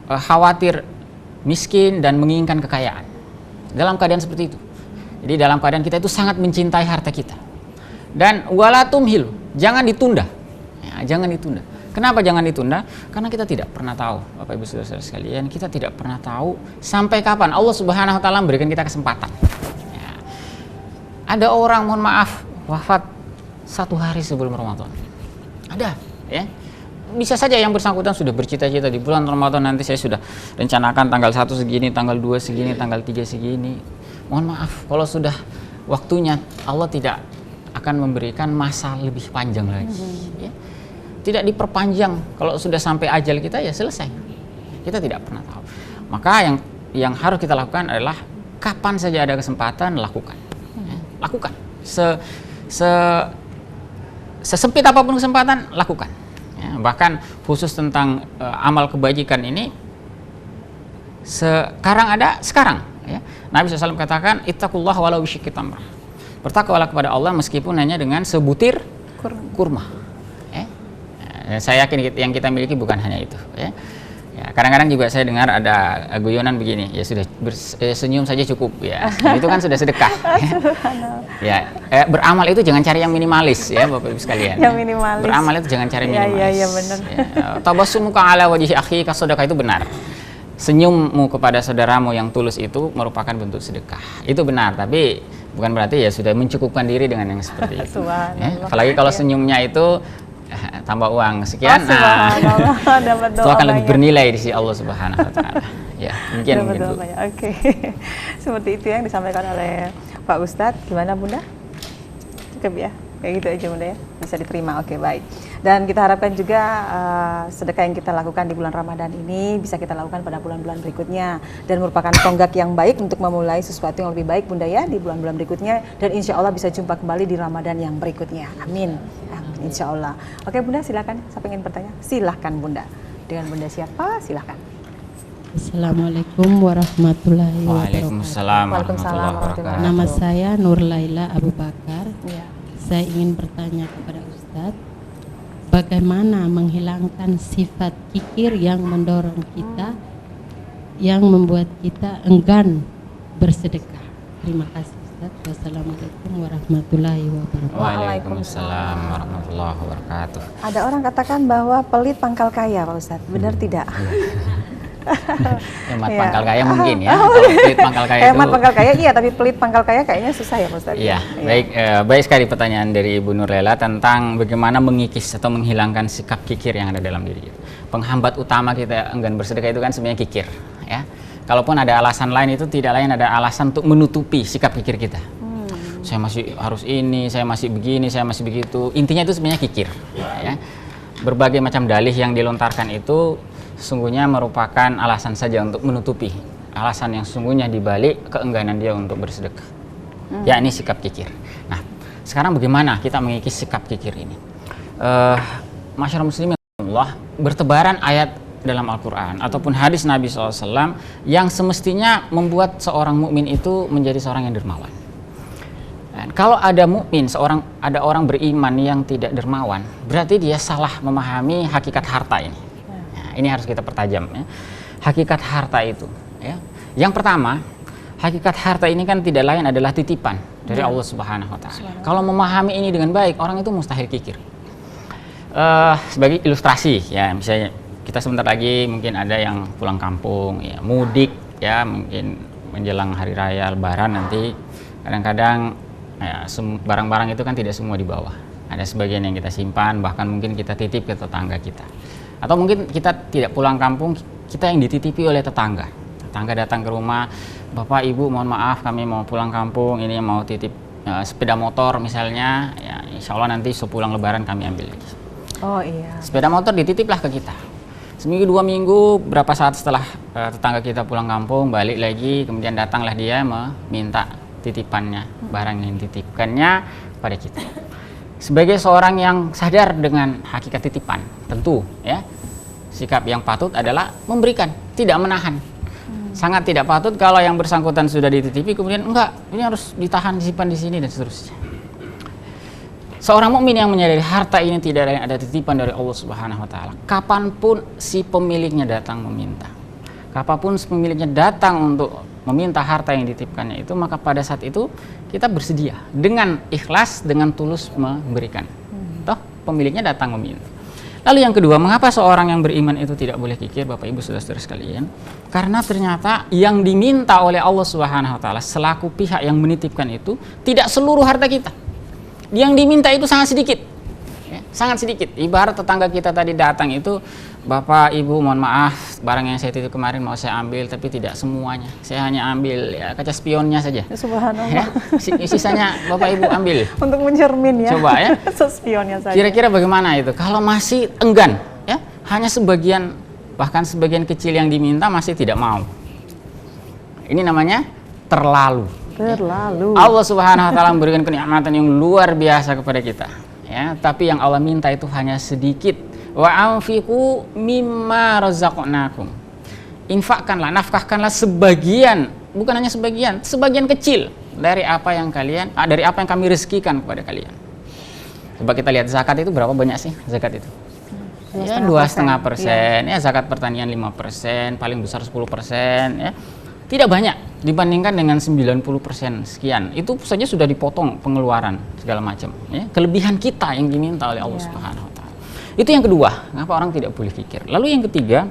khawatir miskin dan menginginkan kekayaan. Dalam keadaan seperti itu. Jadi dalam keadaan kita itu sangat mencintai harta kita. Dan wala tumhil, jangan ditunda. Ya, jangan ditunda. Kenapa jangan ditunda? Karena kita tidak pernah tahu, Bapak Ibu Saudara sekalian, kita tidak pernah tahu sampai kapan Allah Subhanahu wa taala memberikan kita kesempatan. Ya. Ada orang, mohon maaf, wafat 1 hari sebelum Ramadan. Ada, ya. Bisa saja yang bersangkutan sudah bercita-cita di bulan Ramadan nanti saya sudah rencanakan tanggal 1 segini, tanggal 2 segini, tanggal 3 segini. Mohon maaf, kalau sudah waktunya Allah tidak akan memberikan masa lebih panjang lagi. Ya. Tidak diperpanjang. Kalau sudah sampai ajal kita ya selesai. Kita tidak pernah tahu. Maka yang harus kita lakukan adalah kapan saja ada kesempatan lakukan. Ya. Lakukan. Sesempit apapun kesempatan lakukan. Ya. Bahkan khusus tentang amal kebajikan ini sekarang ada sekarang. Ya. Nabi SAW katakan ittaqullah walau bisyikki tamrah. Bertakwalah kepada Allah meskipun hanya dengan sebutir kurma. Saya yakin yang kita miliki bukan hanya itu. Ya. Ya, kadang-kadang juga saya dengar ada guyonan begini, ya sudah senyum saja cukup. Ya, itu kan sudah sedekah. Ya, beramal itu jangan cari yang minimalis, ya Bapak Ibu sekalian. Yang minimalis. Beramal itu jangan cari minimalis. Iya benar. Ya, tabassumuka ala wajhi akhika sedekah itu benar. Senyummu kepada saudaramu yang tulus itu merupakan bentuk sedekah. Itu benar, tapi bukan berarti ya sudah mencukupkan diri dengan yang seperti itu. Ya, apalagi kalau senyumnya itu tambah uang sekian, dapat itu akan lebih bernilai di sisi Allah Subhanahu wa taala. Ya, mungkin gitu. Oke. Seperti itu yang disampaikan oleh Pak Ustadz. Gimana Bunda? Cukup ya? Kayak gitu aja Bunda ya? Bisa diterima. Oke, baik. Dan kita harapkan juga sedekah yang kita lakukan di bulan Ramadan ini bisa kita lakukan pada bulan-bulan berikutnya, dan merupakan tonggak yang baik untuk memulai sesuatu yang lebih baik Bunda ya di bulan-bulan berikutnya, dan insya Allah bisa jumpa kembali di Ramadan yang berikutnya. Amin. Amin, insya Allah. Oke Bunda, silakan. Saya ingin bertanya. Silahkan Bunda. Dengan Bunda siapa? Silakan. Assalamualaikum warahmatullahi wabarakatuh. Waalaikumsalam warahmatullahi wabarakatuh. Nama saya Nur Laila Abu Bakar. Ya. Saya ingin bertanya kepada Ustadz, bagaimana menghilangkan sifat kikir yang mendorong kita, yang membuat kita enggan bersedekah. Terima kasih Ustadz. Wassalamualaikum warahmatullahi wabarakatuh. Waalaikumsalam warahmatullahi wabarakatuh. Ada orang katakan bahwa pelit pangkal kaya Pak Ustadz. Benar tidak? Hemat pangkal kaya mungkin ya. Kalau pelit pangkal kaya itu. Hemat pangkal kaya iya, tapi pelit pangkal kaya kayaknya susah ya Pak Ustadz. Iya, baik, baik sekali pertanyaan dari Ibu Nurlela tentang bagaimana mengikis atau menghilangkan sikap kikir yang ada dalam diri kita. Penghambat utama kita enggan bersedekah itu kan sebenarnya kikir, ya. Kalaupun ada alasan lain, itu tidak lain ada alasan untuk menutupi sikap kikir kita. Saya masih harus ini, saya masih begini, saya masih begitu. Intinya itu sebenarnya kikir, ya. Berbagai macam dalih yang dilontarkan itu sesungguhnya merupakan alasan saja untuk menutupi alasan yang sesungguhnya dibalik keengganan dia untuk bersedekah, yakni sikap kikir. Nah, sekarang bagaimana kita mengikis sikap kikir ini? Masyarakat muslimin Allah, bertebaran ayat dalam Al-Quran ataupun hadis Nabi SAW yang semestinya membuat seorang mukmin itu menjadi seorang yang dermawan. Dan kalau ada mukmin, ada orang beriman yang tidak dermawan, berarti dia salah memahami hakikat harta ini. Ini harus kita pertajam ya. Hakikat harta itu ya. Yang pertama, hakikat harta ini kan tidak lain adalah titipan dari Allah Subhanahu wa taala. Kalau memahami ini dengan baik, orang itu mustahil kikir. Sebagai ilustrasi ya, misalnya kita sebentar lagi mungkin ada yang pulang kampung ya, mudik ya, mungkin menjelang hari raya Lebaran nanti kadang-kadang ya, barang-barang itu kan tidak semua dibawa. ada sebagian yang kita simpan, bahkan mungkin kita titip ke tetangga kita. Atau mungkin kita tidak pulang kampung, kita yang dititipi oleh tetangga. Tetangga datang ke rumah, Bapak Ibu mohon maaf kami mau pulang kampung, ini mau titip sepeda motor misalnya, ya insya Allah nanti sepulang lebaran kami ambil lagi. Oh iya. Sepeda motor dititiplah ke kita. Seminggu 2 minggu, berapa saat setelah tetangga kita pulang kampung, balik lagi, kemudian datanglah dia meminta titipannya, barang yang dititipkannya pada kita. Sebagai seorang yang sadar dengan hakikat titipan, tentu ya, sikap yang patut adalah memberikan, tidak menahan. Sangat tidak patut kalau yang bersangkutan sudah dititipi kemudian enggak, ini harus ditahan, disimpan di sini dan seterusnya. Seorang mukmin yang menyadari harta ini tidak ada titipan dari Allah Subhanahu wa taala. Kapanpun si pemiliknya datang meminta, kapanpun si pemiliknya datang untuk meminta harta yang dititipkannya itu, maka pada saat itu kita bersedia dengan ikhlas, dengan tulus memberikan. Toh pemiliknya datang meminta. Lalu yang kedua, mengapa seorang yang beriman itu tidak boleh kikir, Bapak Ibu saudara-saudara sekalian? Karena ternyata yang diminta oleh Allah Subhanahu wa taala selaku pihak yang menitipkan itu tidak seluruh harta kita. Yang diminta itu sangat sedikit, ya, sangat sedikit. Ibarat tetangga kita tadi datang itu, Bapak Ibu mohon maaf, barang yang saya titip kemarin mau saya ambil, tapi tidak semuanya. Saya hanya ambil ya, kaca spionnya saja. Subhanallah. Ya, sisanya Bapak Ibu ambil. Untuk mencermin ya. Coba ya. Spionnya saja. Kira-kira bagaimana itu? Kalau masih enggan, ya, hanya sebagian, bahkan sebagian kecil yang diminta masih tidak mau. Ini namanya terlalu. Terlalu. Allah Subhanahu wa taala memberikan kenikmatan yang luar biasa kepada kita, ya, tapi yang Allah minta itu hanya sedikit. Wa anfiqu mimma razaqnakum. Infakkanlah, nafkahkanlah sebagian, bukan hanya sebagian, sebagian kecil dari apa yang kalian, dari apa yang kami rezekikan kepada kalian. Coba kita lihat zakat itu berapa banyak sih zakat itu? Ya 2,5%, ya zakat pertanian 5%, paling besar 10%, ya. Tidak banyak dibandingkan dengan 90% sekian. Itu saja sudah dipotong pengeluaran segala macam, ya. Kelebihan kita yang diminta oleh Allah Subhanahu wa taala. Itu yang kedua, mengapa orang tidak boleh kikir. Lalu yang ketiga,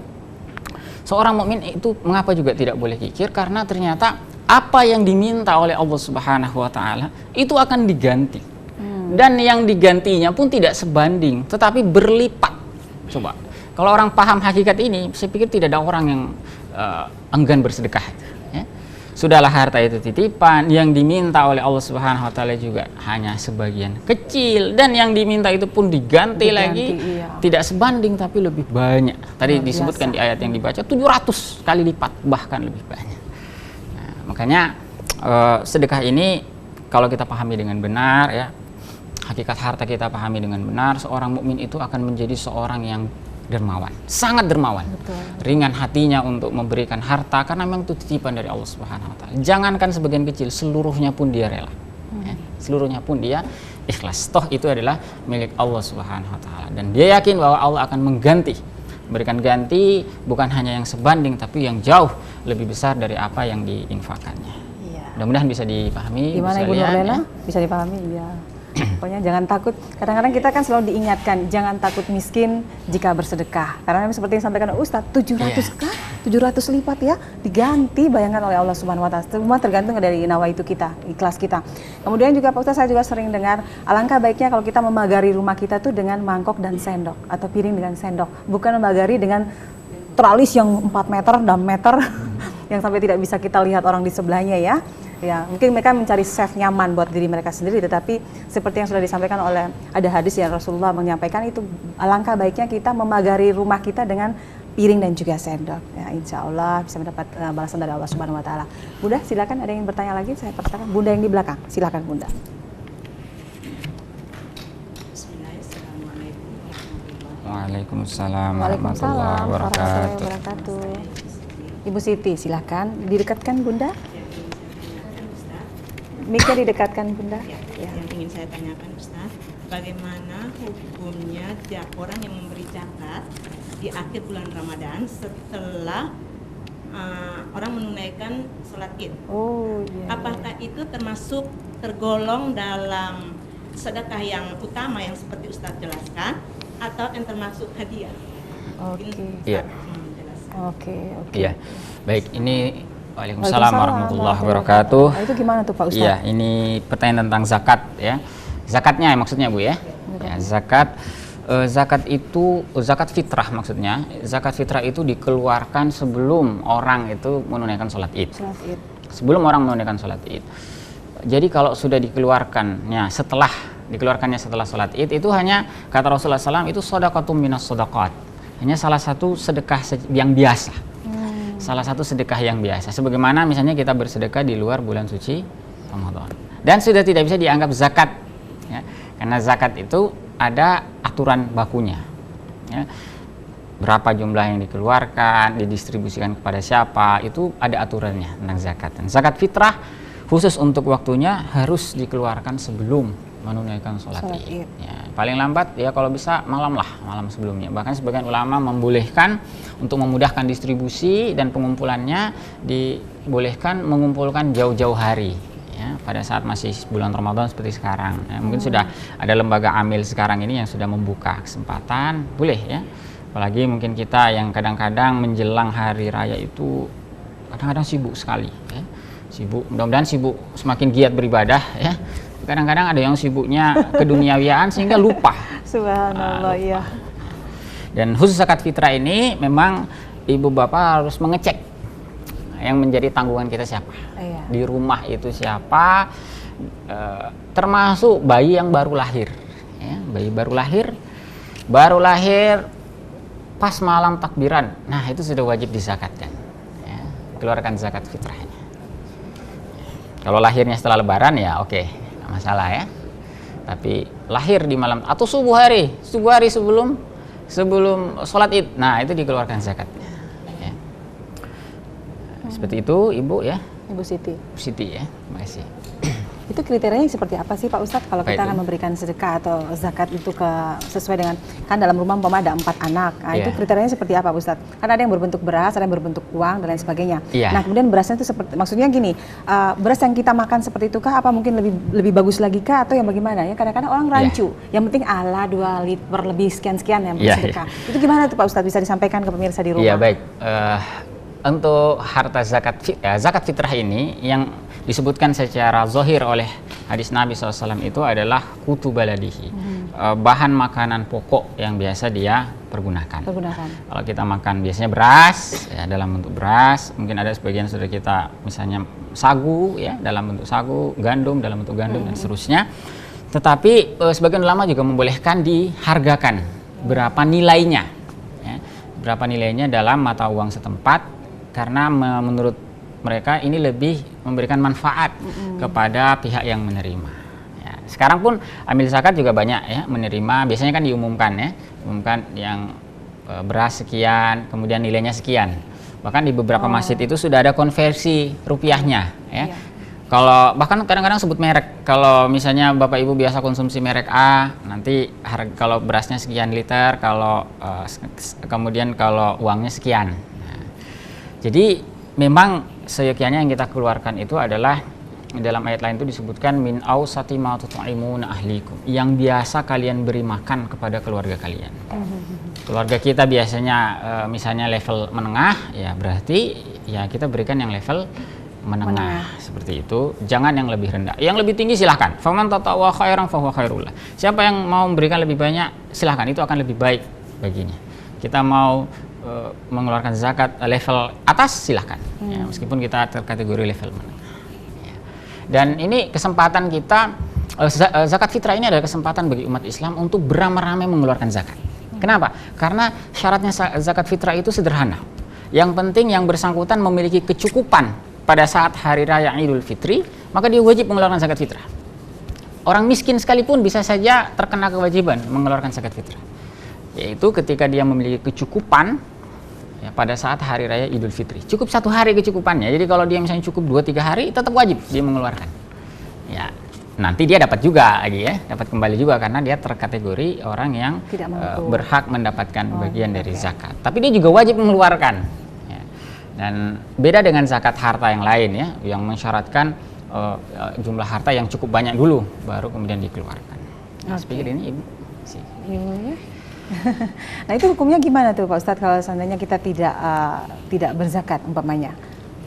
seorang mukmin itu mengapa juga tidak boleh kikir, karena ternyata apa yang diminta oleh Allah Subhanahu wa taala itu akan diganti. Dan yang digantinya pun tidak sebanding, tetapi berlipat. Coba, kalau orang paham hakikat ini, saya pikir tidak ada orang yang enggan bersedekah. Ya. Sudahlah harta itu titipan, yang diminta oleh Allah Subhanahu wa taala juga hanya sebagian kecil, dan yang diminta itu pun diganti lagi, iya. Tidak sebanding tapi lebih banyak. Tadi disebutkan di ayat yang dibaca 700 kali lipat, bahkan lebih banyak. Nah, makanya sedekah ini kalau kita pahami dengan benar, ya, hakikat harta kita pahami dengan benar, seorang mukmin itu akan menjadi seorang yang dermawan, sangat dermawan. Betul. Ringan hatinya untuk memberikan harta karena memang itu titipan dari Allah Subhanahu wa taala. Jangankan sebagian kecil, seluruhnya pun dia rela. Ya, seluruhnya pun dia ikhlas. Toh itu adalah milik Allah Subhanahu wa taala, dan dia yakin bahwa Allah akan mengganti, memberikan ganti bukan hanya yang sebanding tapi yang jauh lebih besar dari apa yang diinfakannya. Iya. Mudah-mudahan bisa dipahami. Gimana Ibu Nurlena? Bisa dipahami? Iya. Pokoknya jangan takut. Kadang-kadang kita kan selalu diingatkan jangan takut miskin jika bersedekah. Karena seperti yang disampaikan Ustadz, 700 kah? 700 lipat ya diganti, bayangkan oleh Allah Subhanahu wa taala. Semua tergantung dari nawaitu kita, ikhlas kita. Kemudian juga Pak Ustadz, saya juga sering dengar alangkah baiknya kalau kita memagari rumah kita tuh dengan mangkok dan sendok atau piring dengan sendok, bukan memagari dengan teralis yang 4 meter, 6 meter yang sampai tidak bisa kita lihat orang di sebelahnya ya. Ya, mungkin mereka mencari safe nyaman buat diri mereka sendiri, tetapi seperti yang sudah disampaikan oleh ada hadis yang Rasulullah menyampaikan itu alangkah baiknya kita memagari rumah kita dengan piring dan juga sendok. Ya, insya Allah bisa mendapat balasan dari Allah Subhanahu Wa Taala. Bunda, silakan, ada yang bertanya lagi? Saya persilakan. Bunda yang di belakang, silakan Bunda. Waalaikumsalam warahmatullahi wabarakatuh. Ibu Siti, silakan didekatkan Bunda. Mika didekatkan Bunda. Ya. Yang ingin saya tanyakan Ustaz, bagaimana hukumnya orang yang memberi zakat di akhir bulan Ramadan setelah orang menunaikan sholat Id? Oh, iya. Apakah itu termasuk tergolong dalam sedekah yang utama yang seperti Ustaz jelaskan, atau yang termasuk hadiah? Oke. Iya. Oke. Iya. Baik, ini Waalaikumsalam warahmatullahi wabarakatuh. Itu gimana tuh Pak Ustadz? Iya, ini pertanyaan tentang zakat ya. Zakatnya maksudnya Bu ya. Ya, zakat itu zakat fitrah maksudnya. Zakat fitrah itu dikeluarkan sebelum orang itu menunaikan sholat Id. Sebelum orang menunaikan sholat Id. Jadi kalau sudah dikeluarkannya setelah sholat Id, itu hanya kata Rasulullah SAW itu shadaqatum minas shadaqat. Hanya salah satu sedekah yang biasa. Salah satu sedekah yang biasa. Sebagaimana misalnya kita bersedekah di luar bulan suci Ramadan. Dan sudah tidak bisa dianggap zakat. Ya. Karena zakat itu ada aturan bakunya. Ya. Berapa jumlah yang dikeluarkan, didistribusikan kepada siapa, itu ada aturannya tentang zakat. Dan zakat fitrah khusus untuk waktunya harus dikeluarkan sebelum menunaikan sholat Id. Ya, paling lambat ya kalau bisa malam sebelumnya. Bahkan sebagian ulama membolehkan untuk memudahkan distribusi dan pengumpulannya, dibolehkan mengumpulkan jauh-jauh hari. Ya, pada saat masih bulan Ramadan seperti sekarang. Ya, mungkin sudah ada lembaga amil sekarang ini yang sudah membuka kesempatan, boleh ya. Apalagi mungkin kita yang kadang-kadang menjelang hari raya itu kadang-kadang sibuk sekali. Ya. Sibuk, mudah-mudahan sibuk semakin giat beribadah ya. Kadang-kadang ada yang sibuknya keduniawiaan sehingga lupa. Subhanallah, iya. Dan khusus zakat fitrah ini memang ibu bapak harus mengecek yang menjadi tanggungan kita siapa. Iya. Di rumah itu siapa, termasuk bayi yang baru lahir. Ya, bayi baru lahir pas malam takbiran. Nah itu sudah wajib dizakatkan. Ya, keluarkan zakat fitrahnya. Kalau lahirnya setelah lebaran ya oke, nggak masalah ya. Tapi lahir di malam atau subuh hari sebelum sholat Id, nah itu dikeluarkan zakatnya. Ya. Seperti itu Ibu ya. Ibu Siti ya, terima kasih. Itu kriterianya seperti apa sih Pak Ustadz kalau kita Baik, akan memberikan sedekah atau zakat itu sesuai dengan, kan dalam rumah umpama ada 4 anak, nah itu kriterianya seperti apa Pak Ustadz? Kan ada yang berbentuk beras, ada yang berbentuk uang dan lain sebagainya. Nah kemudian berasnya itu seperti, maksudnya gini, beras yang kita makan seperti itu kah, apa mungkin lebih bagus lagi kah, atau yang bagaimana ya? Kadang-kadang orang rancu, yang penting ala 2 liter lebih sekian-sekian yang sedekah. Itu gimana tuh Pak Ustadz, bisa disampaikan ke pemirsa di rumah? Iya baik. Untuk harta zakat fitrah ini yang disebutkan secara zahir oleh hadis Nabi SAW itu adalah kutu baladihi, bahan makanan pokok yang biasa dia pergunakan. Kalau kita makan biasanya beras ya, dalam bentuk beras, mungkin ada sebagian sudah kita misalnya sagu ya dalam bentuk sagu, gandum dalam bentuk gandum dan seterusnya. Tetapi sebagian ulama juga membolehkan dihargakan berapa nilainya ya, berapa nilainya dalam mata uang setempat, karena menurut mereka ini lebih memberikan manfaat kepada pihak yang menerima. Ya, sekarang pun amil zakat juga banyak ya menerima, biasanya kan diumumkan yang beras sekian, kemudian nilainya sekian. Bahkan di beberapa masjid itu sudah ada konversi rupiahnya. Ya. Kalau bahkan kadang-kadang sebut merek. Kalau misalnya Bapak Ibu biasa konsumsi merek A, nanti kalau berasnya sekian liter, kalau kemudian kalau uangnya sekian. Nah, jadi memang seyogyanya yang kita keluarkan itu adalah dalam ayat lain itu disebutkan min ausati ma tut'imuna ahlikum, yang biasa kalian beri makan kepada keluarga kalian. Keluarga kita biasanya misalnya level menengah, ya berarti ya kita berikan yang level menengah. Seperti itu. Jangan yang lebih rendah. Yang lebih tinggi silahkan. Faman tatawwa khairan fahuwa khairul. Siapa yang mau memberikan lebih banyak silahkan, itu akan lebih baik baginya. Kita mau mengeluarkan zakat level atas silahkan ya, meskipun kita terkategori level menengah ya. Dan ini kesempatan kita, zakat fitrah ini adalah kesempatan bagi umat Islam untuk beramai-ramai mengeluarkan zakat. Kenapa? Karena syaratnya zakat fitrah itu sederhana. Yang penting yang bersangkutan memiliki kecukupan pada saat hari raya Idul Fitri, maka dia wajib mengeluarkan zakat fitrah. Orang miskin sekalipun bisa saja terkena kewajiban mengeluarkan zakat fitrah, yaitu ketika dia memiliki kecukupan ya, pada saat hari raya Idul Fitri. Cukup 1 hari kecukupannya. Jadi kalau dia misalnya cukup 2-3 hari, tetap wajib dia mengeluarkan. Ya, nanti dia dapat juga lagi ya, dapat kembali juga karena dia terkategori orang yang berhak mendapatkan bagian dari zakat. Tapi dia juga wajib mengeluarkan. Ya. Dan beda dengan zakat harta yang lain ya, yang mensyaratkan jumlah harta yang cukup banyak dulu, baru kemudian dikeluarkan. Nah, pikir ini Ibu. Ya. Nah itu hukumnya gimana tuh Pak Ustadz kalau seandainya kita tidak berzakat umpamanya?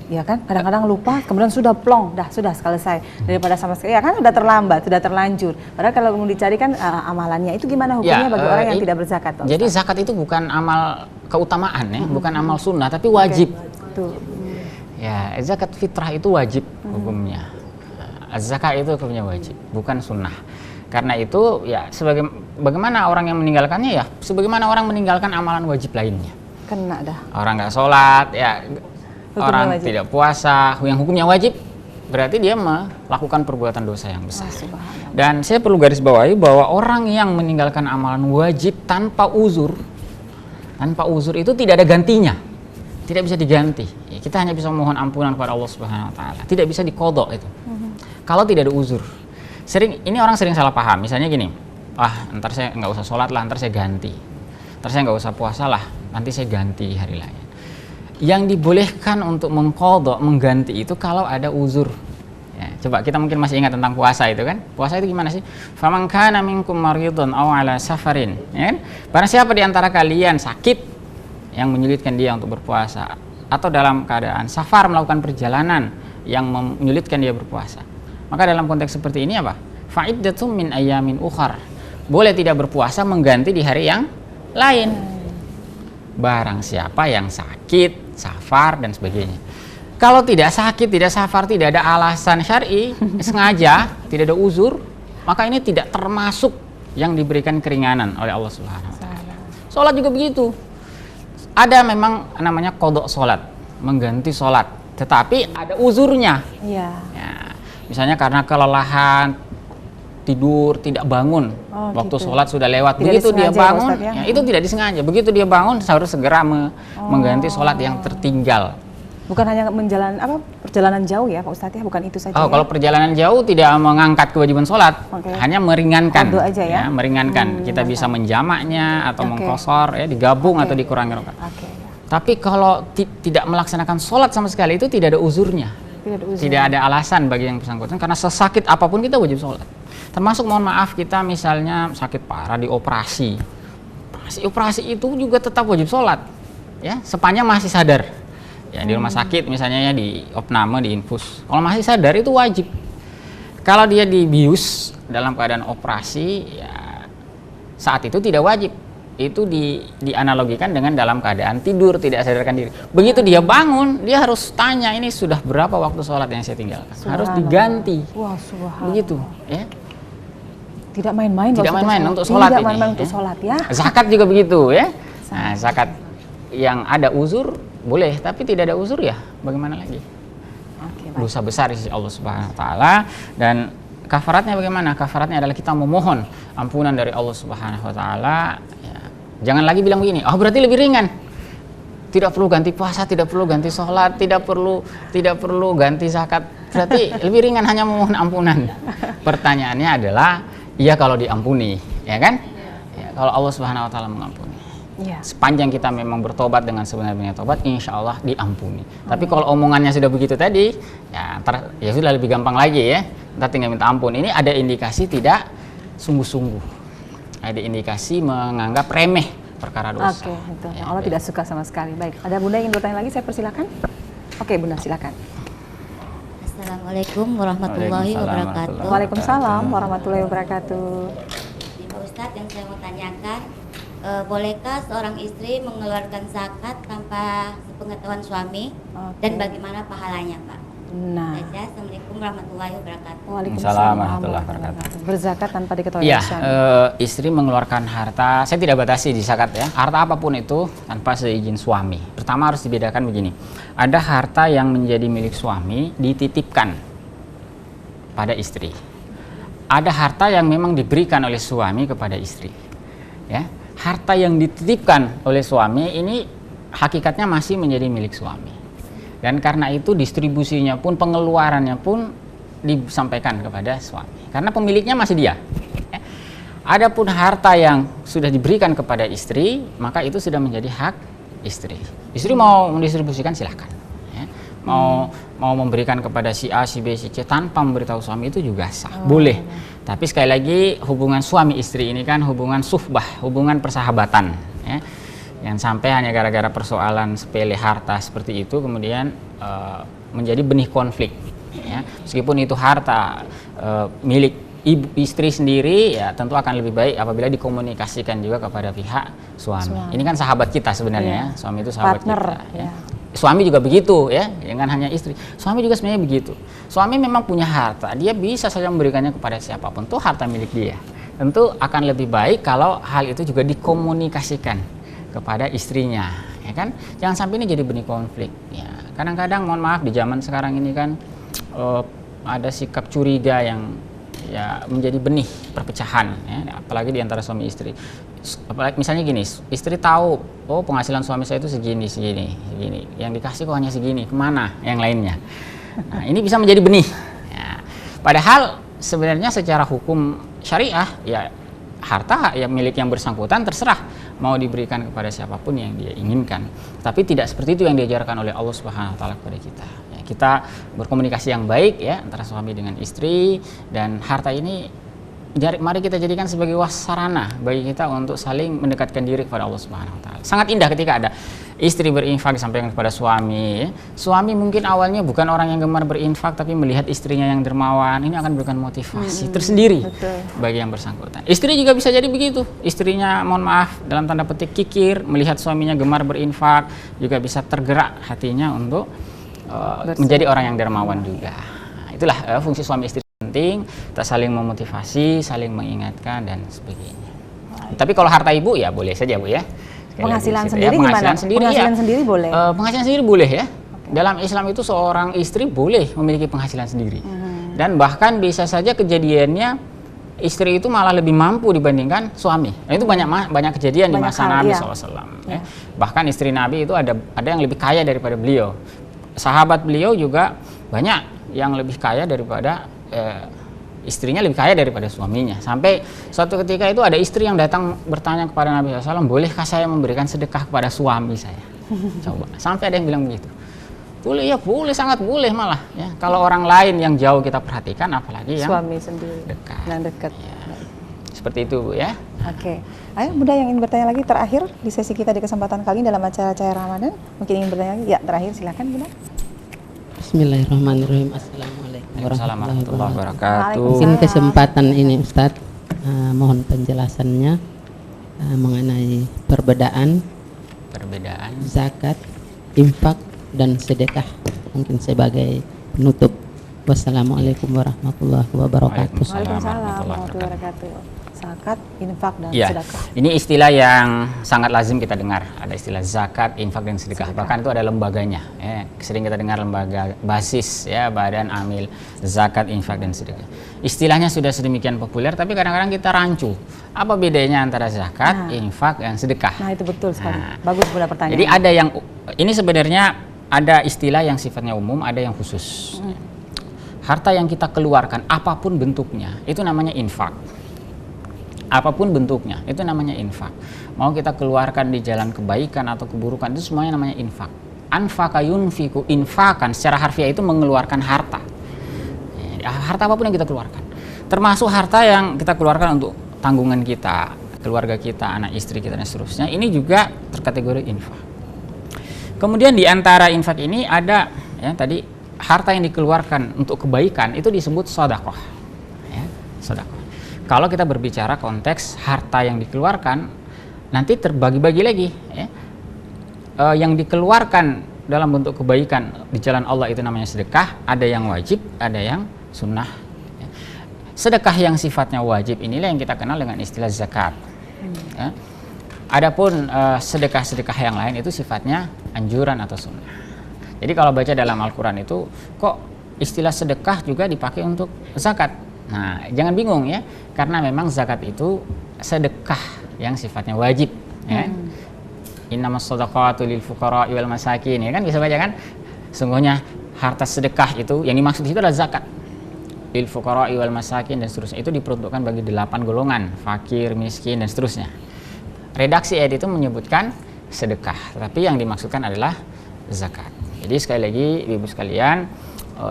Ya kan, kadang-kadang lupa, kemudian sudah plong, sudah selesai. Daripada sama sekali, ya kan sudah terlambat, sudah terlanjur. Padahal kalau mau dicari kan amalannya, itu gimana hukumnya bagi orang yang tidak berzakat? Jadi zakat itu bukan amal keutamaan ya, bukan amal sunnah, tapi wajib. Tuh. Ya, zakat fitrah itu wajib hukumnya. Zakat itu hukumnya wajib, bukan sunnah. Karena itu ya bagaimana orang yang meninggalkannya ya, sebagaimana orang meninggalkan amalan wajib lainnya. Kena dah. Orang nggak sholat ya. Hukumnya Orang wajib. tidak puasa, yang hukumnya wajib, berarti dia melakukan perbuatan dosa yang besar. Subhanallah. Dan saya perlu garis bawahi bahwa orang yang meninggalkan amalan wajib tanpa uzur itu tidak ada gantinya, tidak bisa diganti. Ya, kita hanya bisa mohon ampunan kepada Allah Subhanahu Wa Taala, tidak bisa diqadha itu. Kalau tidak ada uzur. Ini orang sering salah paham. Misalnya gini, ntar saya nggak usah sholat lah, ntar saya ganti. Ntar saya nggak usah puasa lah, nanti saya ganti hari lain. Yang dibolehkan untuk mengganti itu kalau ada uzur. Ya, coba kita mungkin masih ingat tentang puasa itu kan? Puasa itu gimana sih? Faman kana minkum maridun aw ala safarin, ya kan? Barang siapa di antara kalian sakit yang menyulitkan dia untuk berpuasa, atau dalam keadaan safar melakukan perjalanan yang menyulitkan dia berpuasa. Maka dalam konteks seperti ini apa? Fa'iddatum min ayyamin ukhar. Boleh tidak berpuasa mengganti di hari yang lain. Barang siapa yang sakit, safar dan sebagainya. Kalau tidak sakit, tidak safar, tidak ada alasan syar'i, sengaja, tidak ada uzur, maka ini tidak termasuk yang diberikan keringanan oleh Allah Subhanahu wa taala. Salat juga begitu. Ada memang namanya qadha salat, mengganti salat, tetapi ada uzurnya. Iya. Ya, misalnya karena kelelahan, tidur, tidak bangun, waktu gitu. sholat sudah lewat, Tidak begitu dia disengaja ya, bangun, Ustaz, ya? ya, itu tidak disengaja, begitu dia bangun harus segera mengganti sholat yang tertinggal. Bukan hanya perjalanan jauh ya Pak Ustadz ya, bukan itu saja. Kalau perjalanan jauh tidak mengangkat kewajiban sholat, hanya meringankan, Qadha aja ya? meringankan. Kita bisa menjamaknya atau mengkosor, ya, digabung atau dikurangi rakaat. Tapi kalau tidak melaksanakan sholat sama sekali itu tidak ada uzurnya. Tidak ada alasan bagi yang bersangkutan, karena sesakit apapun kita wajib sholat. Termasuk mohon maaf kita misalnya sakit parah di operasi itu juga tetap wajib sholat ya, sepanjang masih sadar ya, di rumah sakit misalnya ya, di opname, di infus, kalau masih sadar itu wajib. Kalau dia dibius dalam keadaan operasi ya, saat itu tidak wajib. Itu dianalogikan dengan dalam keadaan tidur, tidak sadarkan diri. Begitu dia bangun, dia harus tanya, ini sudah berapa waktu sholat yang saya tinggalkan, harus diganti. Wah, subhanallah. Begitu ya. Tidak main-main untuk sholat ini. Tidak main-main untuk sholat ya. Zakat juga begitu ya. Nah, zakat yang ada uzur boleh, tapi tidak ada uzur ya bagaimana lagi? Dosa besar di sisi Allah Subhanahu wa taala. Dan kafaratnya bagaimana? Kafaratnya adalah kita memohon ampunan dari Allah Subhanahu wa taala. Ya. Jangan lagi bilang begini, berarti lebih ringan. Tidak perlu ganti puasa, tidak perlu ganti sholat, tidak perlu ganti zakat. Berarti lebih ringan hanya memohon ampunan. Pertanyaannya adalah, iya kalau diampuni, ya kan? Ya, kalau Allah Subhanahu wa taala mengampuni. Ya. Sepanjang kita memang bertobat dengan sebenarnya tobat, insya Allah diampuni. Tapi kalau omongannya sudah begitu tadi, ya sudah lebih gampang lagi ya. Kita tinggal minta ampun. Ini ada indikasi tidak sungguh-sungguh. Ada indikasi menganggap remeh perkara dosa. Itu. Ya, Allah tidak suka sama sekali. Baik, ada Bunda yang bertanya lagi, saya persilakan. Oke, Bunda silakan. Assalamualaikum warahmatullahi wabarakatuh. Waalaikumsalam warahmatullahi wabarakatuh. Pak Ustadz, yang saya mau tanyakan, bolehkah seorang istri mengeluarkan zakat tanpa sepengetahuan suami? Dan bagaimana pahalanya, Pak? Assalamualaikum warahmatullahi wabarakatuh. Waalaikumsalam warahmatullahi wabarakatuh. Berzakat tanpa diketahui suami. Istri mengeluarkan harta, saya tidak batasi di zakat ya. Harta apapun itu tanpa seizin suami. Pertama harus dibedakan begini. Ada harta yang menjadi milik suami dititipkan pada istri. Ada harta yang memang diberikan oleh suami kepada istri. Ya, harta yang dititipkan oleh suami ini hakikatnya masih menjadi milik suami. Dan karena itu distribusinya pun, pengeluarannya pun disampaikan kepada suami. Karena pemiliknya masih dia. Adapun harta yang sudah diberikan kepada istri, maka itu sudah menjadi hak istri. Istri mau mendistribusikan silahkan. Mau memberikan kepada si A, si B, si C tanpa memberitahu suami itu juga sah. Boleh. Tapi sekali lagi hubungan suami istri ini kan hubungan suhbah, hubungan persahabatan. Ya. Jangan sampai hanya gara-gara persoalan sepele harta seperti itu kemudian menjadi benih konflik. Ya. Meskipun itu harta milik istri sendiri, ya tentu akan lebih baik apabila dikomunikasikan juga kepada pihak suami. Ini kan sahabat kita sebenarnya, ya. Suami itu sahabat partner, kita. Ya. Ya. Suami juga begitu, ya, jangan hanya istri. Suami juga sebenarnya begitu. Suami memang punya harta, dia bisa saja memberikannya kepada siapapun. Itu harta milik dia. Tentu akan lebih baik kalau hal itu juga dikomunikasikan kepada istrinya, ya kan? Jangan sampai ini jadi benih konflik. Ya, kadang-kadang mohon maaf di zaman sekarang ini kan ada sikap curiga yang ya menjadi benih perpecahan, ya, apalagi di antara suami istri. Apalagi misalnya gini, istri tahu, oh penghasilan suami saya itu segini, yang dikasih kok hanya segini, kemana yang lainnya? Nah, ini bisa menjadi benih. Ya. Padahal sebenarnya secara hukum syariah, ya harta ya milik yang bersangkutan terserah mau diberikan kepada siapapun yang dia inginkan. Tapi tidak seperti itu yang diajarkan oleh Allah Subhanahu Wa Taala kepada kita. Ya, kita berkomunikasi yang baik ya antara suami dengan istri, dan harta ini mari kita jadikan sebagai wasarana bagi kita untuk saling mendekatkan diri kepada Allah Subhanahu Wa Taala. Sangat indah ketika ada istri berinfak disampaikan kepada suami. Suami mungkin awalnya bukan orang yang gemar berinfak, tapi melihat istrinya yang dermawan, ini akan memberikan motivasi tersendiri bagi yang bersangkutan. Istri juga bisa jadi begitu. Istrinya, mohon maaf, dalam tanda petik kikir, melihat suaminya gemar berinfak, juga bisa tergerak hatinya untuk menjadi orang yang dermawan juga. Nah, itulah fungsi suami istri penting, kita saling memotivasi, saling mengingatkan dan sebagainya. Tapi kalau harta ibu ya boleh saja Bu ya. Penghasilan lagi, sendiri ya, penghasilan gimana? Sendiri, penghasilan ya. sendiri boleh? Penghasilan sendiri boleh ya. Dalam Islam itu seorang istri boleh memiliki penghasilan sendiri. Dan bahkan bisa saja kejadiannya istri itu malah lebih mampu dibandingkan suami. Nah, itu banyak kejadian di masa Nabi SAW. Ya. Bahkan istri Nabi itu ada yang lebih kaya daripada beliau. Sahabat beliau juga banyak yang lebih kaya daripada istrinya, lebih kaya daripada suaminya. Sampai suatu ketika itu ada istri yang datang bertanya kepada Nabi SAW, bolehkah saya memberikan sedekah kepada suami saya? Coba, sampai ada yang bilang begitu. Boleh ya, boleh, sangat boleh malah. Ya, kalau orang lain yang jauh kita perhatikan, apalagi yang suami sendiri dekat. yang dekat. Ya. Seperti itu Bu ya. Oke. Ayo Bunda yang ingin bertanya lagi terakhir di sesi kita di kesempatan kali ini dalam acara Cahaya Ramadan, mungkin ingin bertanya lagi? Ya, terakhir silakan Bunda. Bismillahirrahmanirrahim. Assalamualaikum warahmatullahi wabarakatuh. Mungkin kesempatan ini Ustadz, mohon penjelasannya mengenai perbedaan zakat, infak, dan sedekah, mungkin sebagai penutup. Wassalamualaikum warahmatullahi wabarakatuh. Waalaikumsalam warahmatullahi wabarakatuh. Zakat, infak, dan Ya, sedekah. ini istilah yang sangat lazim kita dengar. Ada istilah zakat, infak, dan sedekah. Bahkan itu ada lembaganya. Ya. Sering kita dengar lembaga basis, ya, Badan Amil Zakat, Infak, dan Sedekah. Istilahnya sudah sedemikian populer, tapi kadang-kadang kita rancu. Apa bedanya antara zakat, infak, dan sedekah? Nah, itu betul sekali. Bagus Bunda pertanyaan. Jadi ada yang ini sebenarnya ada istilah yang sifatnya umum, ada yang khusus. Harta yang kita keluarkan apapun bentuknya itu namanya infak. Apapun bentuknya itu namanya infak. Mau kita keluarkan di jalan kebaikan atau keburukan, itu semuanya namanya infak. Anfaka yunfiku, infakan secara harfiah itu mengeluarkan harta. Harta apapun yang kita keluarkan, termasuk harta yang kita keluarkan untuk tanggungan kita, keluarga kita, anak istri kita, dan seterusnya, ini juga terkategori infak. Kemudian di antara infak ini ada ya tadi harta yang dikeluarkan untuk kebaikan itu disebut sedekah. Ya, sedekah. Kalau kita berbicara konteks harta yang dikeluarkan, nanti terbagi-bagi lagi. Ya. Yang dikeluarkan dalam bentuk kebaikan di jalan Allah itu namanya sedekah. Ada yang wajib, ada yang sunnah. Ya. Sedekah yang sifatnya wajib inilah yang kita kenal dengan istilah zakat. Ya. Adapun sedekah-sedekah yang lain itu sifatnya anjuran atau sunnah. Jadi kalau baca dalam Al-Quran itu kok istilah sedekah juga dipakai untuk zakat. Nah, jangan bingung ya, karena memang zakat itu sedekah yang sifatnya wajib. Ya. Innamas shadaqatu lil fuqara'i wal masakin, ya kan bisa baca kan? Sungguhnya harta sedekah itu yang dimaksud itu adalah zakat. Lil fuqara'i wal masakin dan seterusnya, itu diperuntukkan bagi 8 golongan, fakir, miskin, dan seterusnya. Redaksi ayat itu menyebutkan sedekah, tapi yang dimaksudkan adalah zakat. Jadi sekali lagi Ibu sekalian,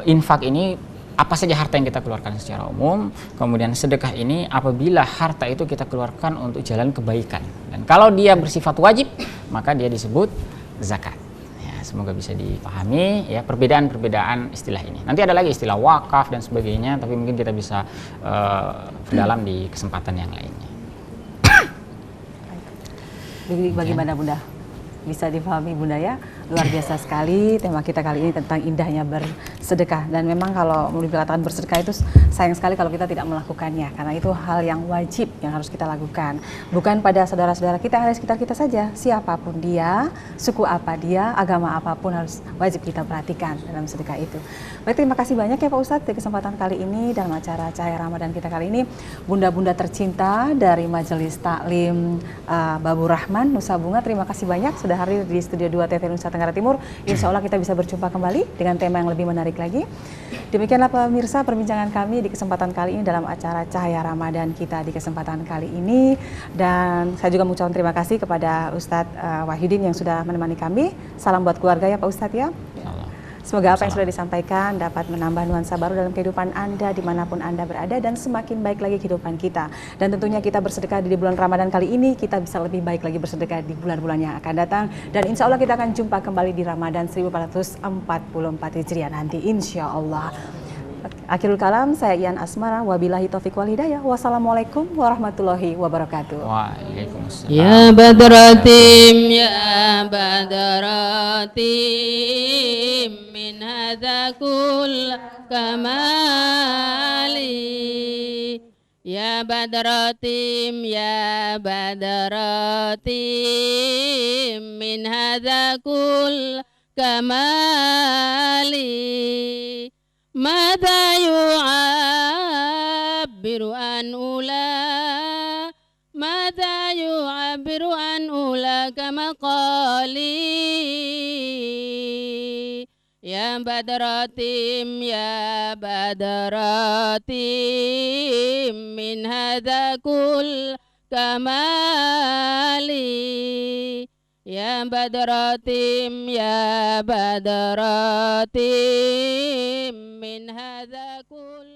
infak ini apa saja harta yang kita keluarkan secara umum, kemudian sedekah ini apabila harta itu kita keluarkan untuk jalan kebaikan. Dan kalau dia bersifat wajib, maka dia disebut zakat. Ya, semoga bisa dipahami ya perbedaan-perbedaan istilah ini. Nanti ada lagi istilah wakaf dan sebagainya, tapi mungkin kita bisa dalam di kesempatan yang lainnya. Bagaimana Bunda? Bisa dipahami Bunda ya? Luar biasa sekali tema kita kali ini tentang indahnya bersedekah. Dan memang kalau mau dikatakan bersedekah itu sayang sekali kalau kita tidak melakukannya, karena itu hal yang wajib yang harus kita lakukan. Bukan pada saudara-saudara kita yang ada di sekitar kita saja, siapapun dia, suku apa dia, agama apapun harus wajib kita perhatikan dalam sedekah itu. Baik, terima kasih banyak ya Pak Ustadz di kesempatan kali ini dalam acara Cahaya Ramadan kita kali ini. Bunda-bunda tercinta dari Majelis Taklim Babur Rahman Nusa Bunga, terima kasih banyak sudah hadir di Studio 2 TV Nusa Tenggara Timur. Insya Allah kita bisa berjumpa kembali dengan tema yang lebih menarik lagi. Demikianlah pemirsa perbincangan kami di kesempatan kali ini dalam acara Cahaya Ramadan kita di kesempatan kali ini. Dan saya juga mengucapkan terima kasih kepada Ustadz Wahyudin yang sudah menemani kami. Salam buat keluarga ya Pak Ustadz ya. Semoga apa yang sudah disampaikan dapat menambah nuansa baru dalam kehidupan Anda dimanapun Anda berada dan semakin baik lagi kehidupan kita. Dan tentunya kita bersedekah di bulan Ramadan kali ini, kita bisa lebih baik lagi bersedekah di bulan-bulan yang akan datang. Dan insya Allah kita akan jumpa kembali di Ramadan 1444 Hijriah nanti insya Allah. Akhirul kalam, saya Ian Asmara, wabillahi taufiq wal hidayah. Wassalamualaikum warahmatullahi wabarakatuh. Waalaikumsalam. Ya badratim ya badratim min hadza kull kamali. Ya badratim ya badratim min hadza kull kamali. Mada yu'abbiru an ula, mada yu'abbiru an ula kama qali. Ya badratim ya badratim min hadza kull kamali. Ya badratim ya badratim min hadza kull